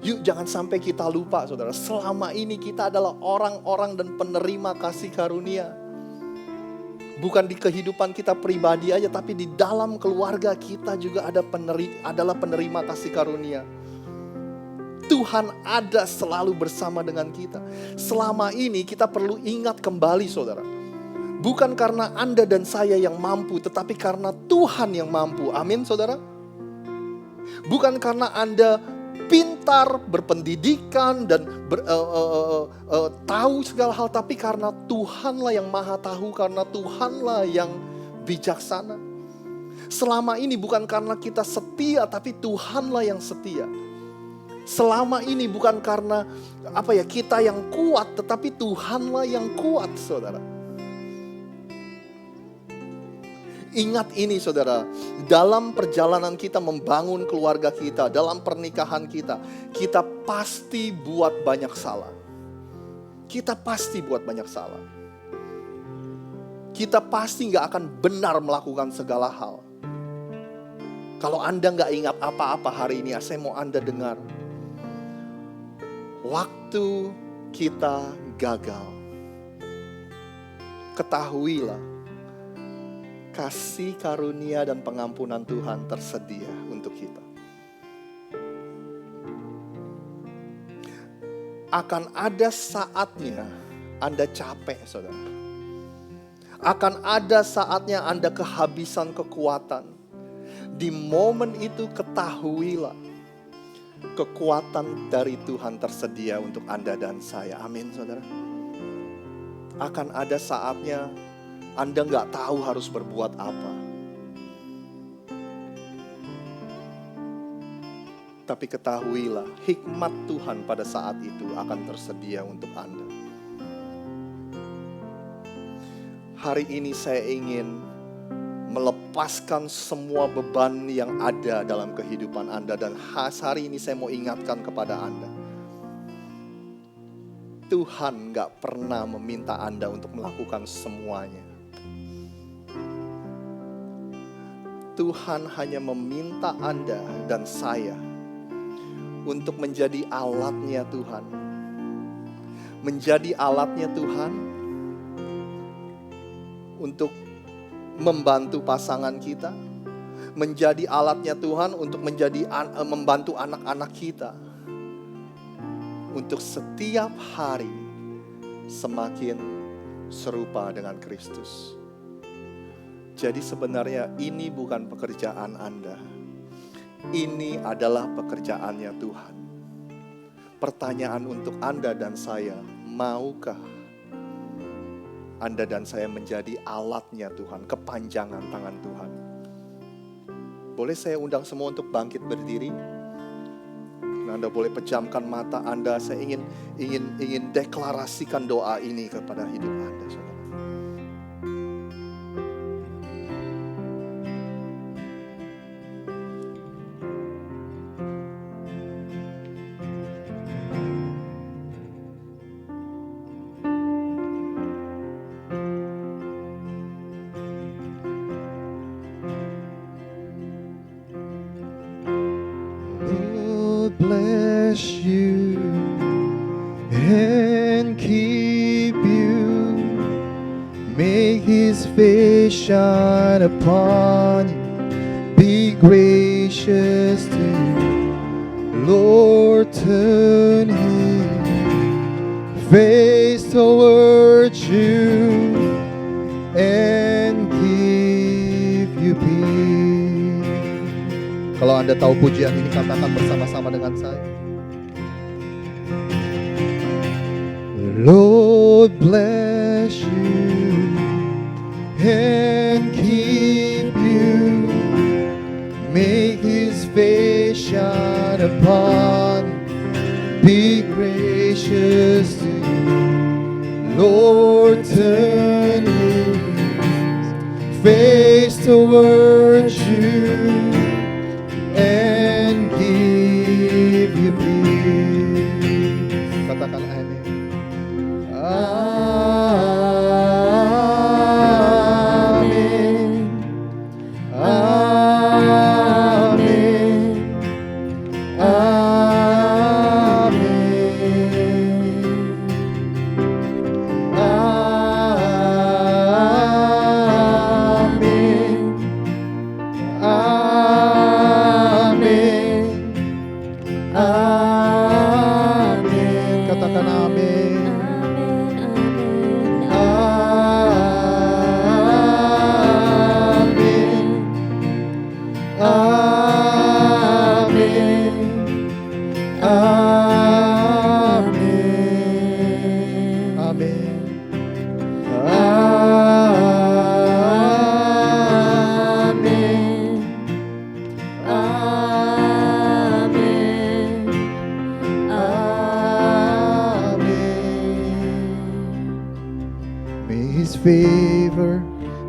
Yuk jangan sampai kita lupa, saudara. Selama ini kita adalah orang-orang dan penerima kasih karunia. Bukan di kehidupan kita pribadi aja, tapi di dalam keluarga kita juga adalah penerima kasih karunia. Tuhan ada selalu bersama dengan kita. Selama ini kita perlu ingat kembali, saudara. Bukan karena Anda dan saya yang mampu, tetapi karena Tuhan yang mampu. Amin, saudara. Bukan karena Anda pintar, berpendidikan, dan tahu segala hal. Tapi karena Tuhanlah yang maha tahu, karena Tuhanlah yang bijaksana. Selama ini bukan karena kita setia, tapi Tuhanlah yang setia. Selama ini bukan karena kita yang kuat, tetapi Tuhanlah yang kuat, saudara. Ingat ini, saudara, dalam perjalanan kita membangun keluarga kita, dalam pernikahan kita, kita pasti buat banyak salah. Kita pasti buat banyak salah. Kita pasti gak akan benar melakukan segala hal. Kalau Anda gak ingat apa-apa hari ini, saya mau Anda dengar. Waktu kita gagal, ketahuilah, kasih karunia dan pengampunan Tuhan tersedia untuk kita. Akan ada saatnya Anda capek, saudara. Akan ada saatnya Anda kehabisan kekuatan. Di momen itu ketahuilah, kekuatan dari Tuhan tersedia untuk Anda dan saya. Amin, saudara. Akan ada saatnya Anda gak tahu harus berbuat apa. Tapi ketahuilah, hikmat Tuhan pada saat itu akan tersedia untuk Anda. Hari ini saya ingin melepaskan semua beban yang ada dalam kehidupan Anda. Dan hari ini saya mau ingatkan kepada Anda. Tuhan gak pernah meminta Anda untuk melakukan semuanya. Tuhan hanya meminta Anda dan saya untuk menjadi alatnya Tuhan. Menjadi alatnya Tuhan untuk membantu pasangan kita. Menjadi alatnya Tuhan untuk membantu anak-anak kita. Untuk setiap hari semakin serupa dengan Kristus. Jadi sebenarnya ini bukan pekerjaan Anda. Ini adalah pekerjaannya Tuhan. Pertanyaan untuk Anda dan saya, maukah Anda dan saya menjadi alatnya Tuhan, kepanjangan tangan Tuhan? Boleh saya undang semua untuk bangkit berdiri? Anda boleh pejamkan mata Anda. Saya ingin deklarasikan doa ini kepada hidup Anda, saudara. Bless you and keep you. Make his face shine upon you. Be gracious to you. Lord, turn his face towards you and give you peace. Kalau Anda tahu pujian ini, katakan bersama-sama dengan saya. Lord bless you and keep you. Make his face shine upon you. Be gracious to you. Lord turn his face towards you and give you peace. Katakan amin. Amin. Amin. Favor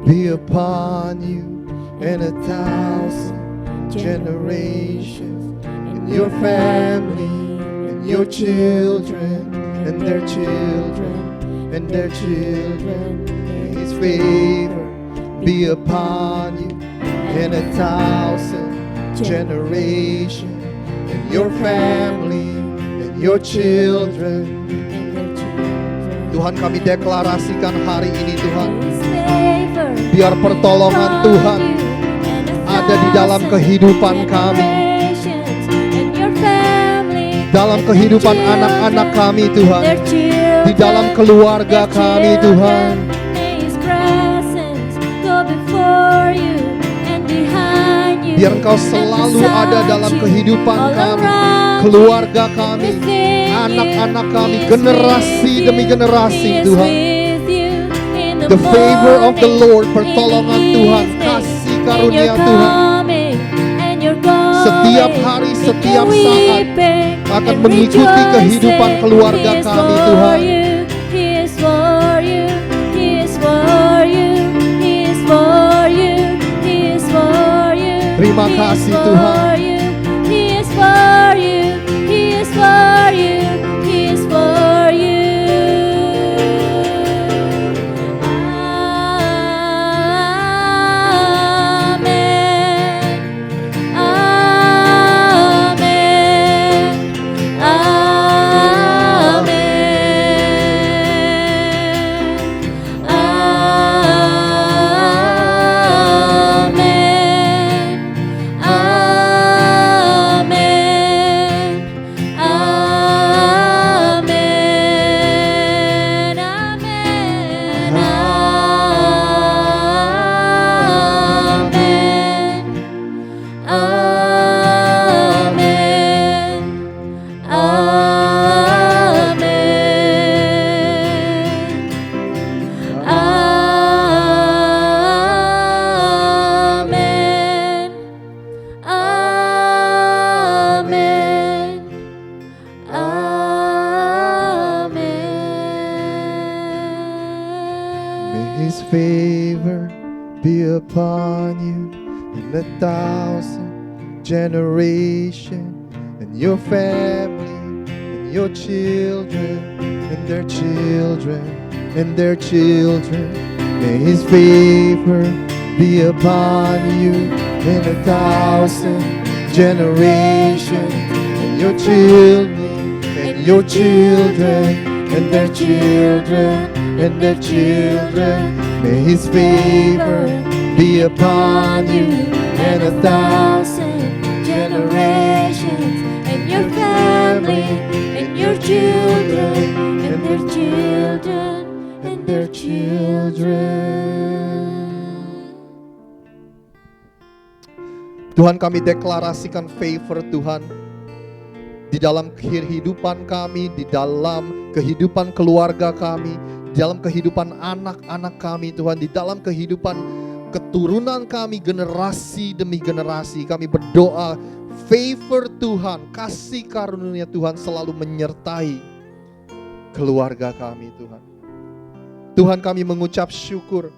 be upon you and 1,000 generations, and your family, and your children, and their children, and their children. May his favor be upon you and 1,000 generations, and your family, and your children. Tuhan, kami deklarasikan hari ini Tuhan, biar pertolongan Tuhan ada di dalam kehidupan kami, dalam kehidupan anak-anak kami Tuhan, di dalam keluarga kami Tuhan. Biar Engkau selalu ada dalam kehidupan kami, keluarga kami, anak-anak kami, generasi demi generasi Tuhan. The favor of the Lord, pertolongan Tuhan, kasih karunia Tuhan, setiap hari, setiap saat akan mengikuti kehidupan keluarga kami Tuhan. Terima kasih Tuhan. upon you in 1,000 generations, and your family, and your children, and their children, and their children. May his favor be upon you in 1,000 generations, and your children, and your children, and their children, and their children. May his favor be upon you in 1,000 generations, and your family, and your children, and their children, and their children. Tuhan, kami deklarasikan favor Tuhan di dalam kehidupan kami, di dalam kehidupan keluarga kami, di dalam kehidupan anak-anak kami Tuhan, di dalam kehidupan keturunan kami generasi demi generasi. Kami berdoa favor Tuhan, kasih karunia Tuhan selalu menyertai keluarga kami Tuhan. Tuhan, kami mengucap syukur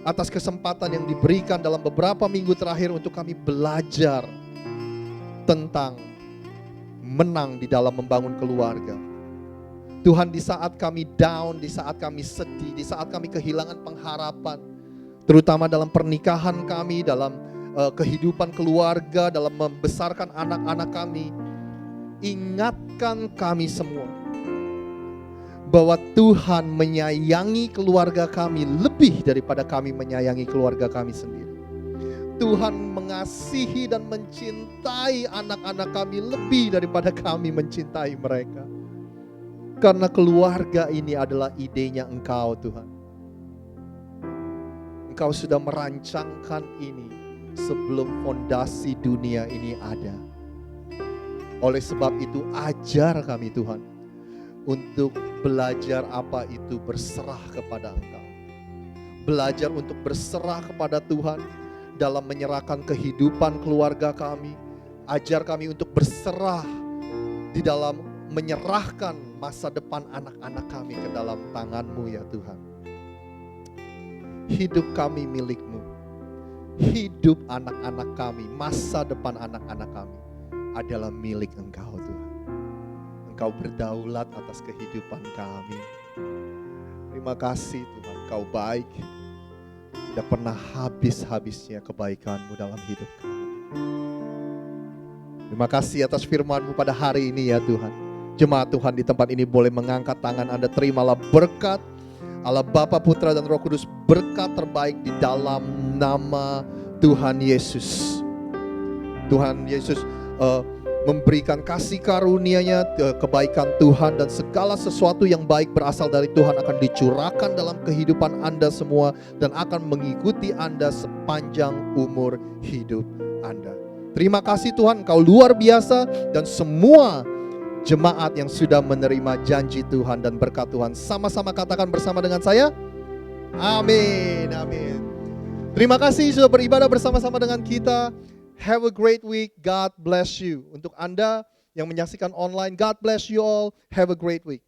atas kesempatan yang diberikan dalam beberapa minggu terakhir untuk kami belajar tentang menang di dalam membangun keluarga. Tuhan, di saat kami down, di saat kami sedih, di saat kami kehilangan pengharapan, terutama dalam pernikahan kami, dalam kehidupan keluarga, dalam membesarkan anak-anak kami, ingatkan kami semua bahwa Tuhan menyayangi keluarga kami lebih daripada kami menyayangi keluarga kami sendiri. Tuhan mengasihi dan mencintai anak-anak kami lebih daripada kami mencintai mereka. Karena keluarga ini adalah idenya Engkau Tuhan. Engkau sudah merancangkan ini sebelum fondasi dunia ini ada. Oleh sebab itu ajar kami Tuhan untuk belajar apa itu berserah kepada Engkau. Belajar untuk berserah kepada Tuhan dalam menyerahkan kehidupan keluarga kami. Ajar kami untuk berserah di dalam menyerahkan masa depan anak-anak kami ke dalam tangan-Mu ya Tuhan. Hidup kami milik-Mu. Hidup anak-anak kami, masa depan anak-anak kami adalah milik Engkau Tuhan. Engkau berdaulat atas kehidupan kami. Terima kasih Tuhan, Engkau baik. Tidak pernah habis-habisnya kebaikan-Mu dalam hidup kami. Terima kasih atas firman-Mu pada hari ini ya Tuhan. Jemaat Tuhan di tempat ini boleh mengangkat tangan Anda, terimalah berkat Allah Bapa, Putra dan Roh Kudus, berkat terbaik di dalam nama Tuhan Yesus. Tuhan Yesus memberikan kasih karunia-Nya, kebaikan Tuhan, dan segala sesuatu yang baik berasal dari Tuhan akan dicurahkan dalam kehidupan Anda semua dan akan mengikuti Anda sepanjang umur hidup Anda. Terima kasih Tuhan, Engkau luar biasa, dan semua jemaat yang sudah menerima janji Tuhan dan berkat Tuhan sama-sama katakan bersama dengan saya, amin, amin. Terima kasih sudah beribadah bersama-sama dengan kita. Have a great week, God bless you. Untuk Anda yang menyaksikan online, God bless you all, have a great week.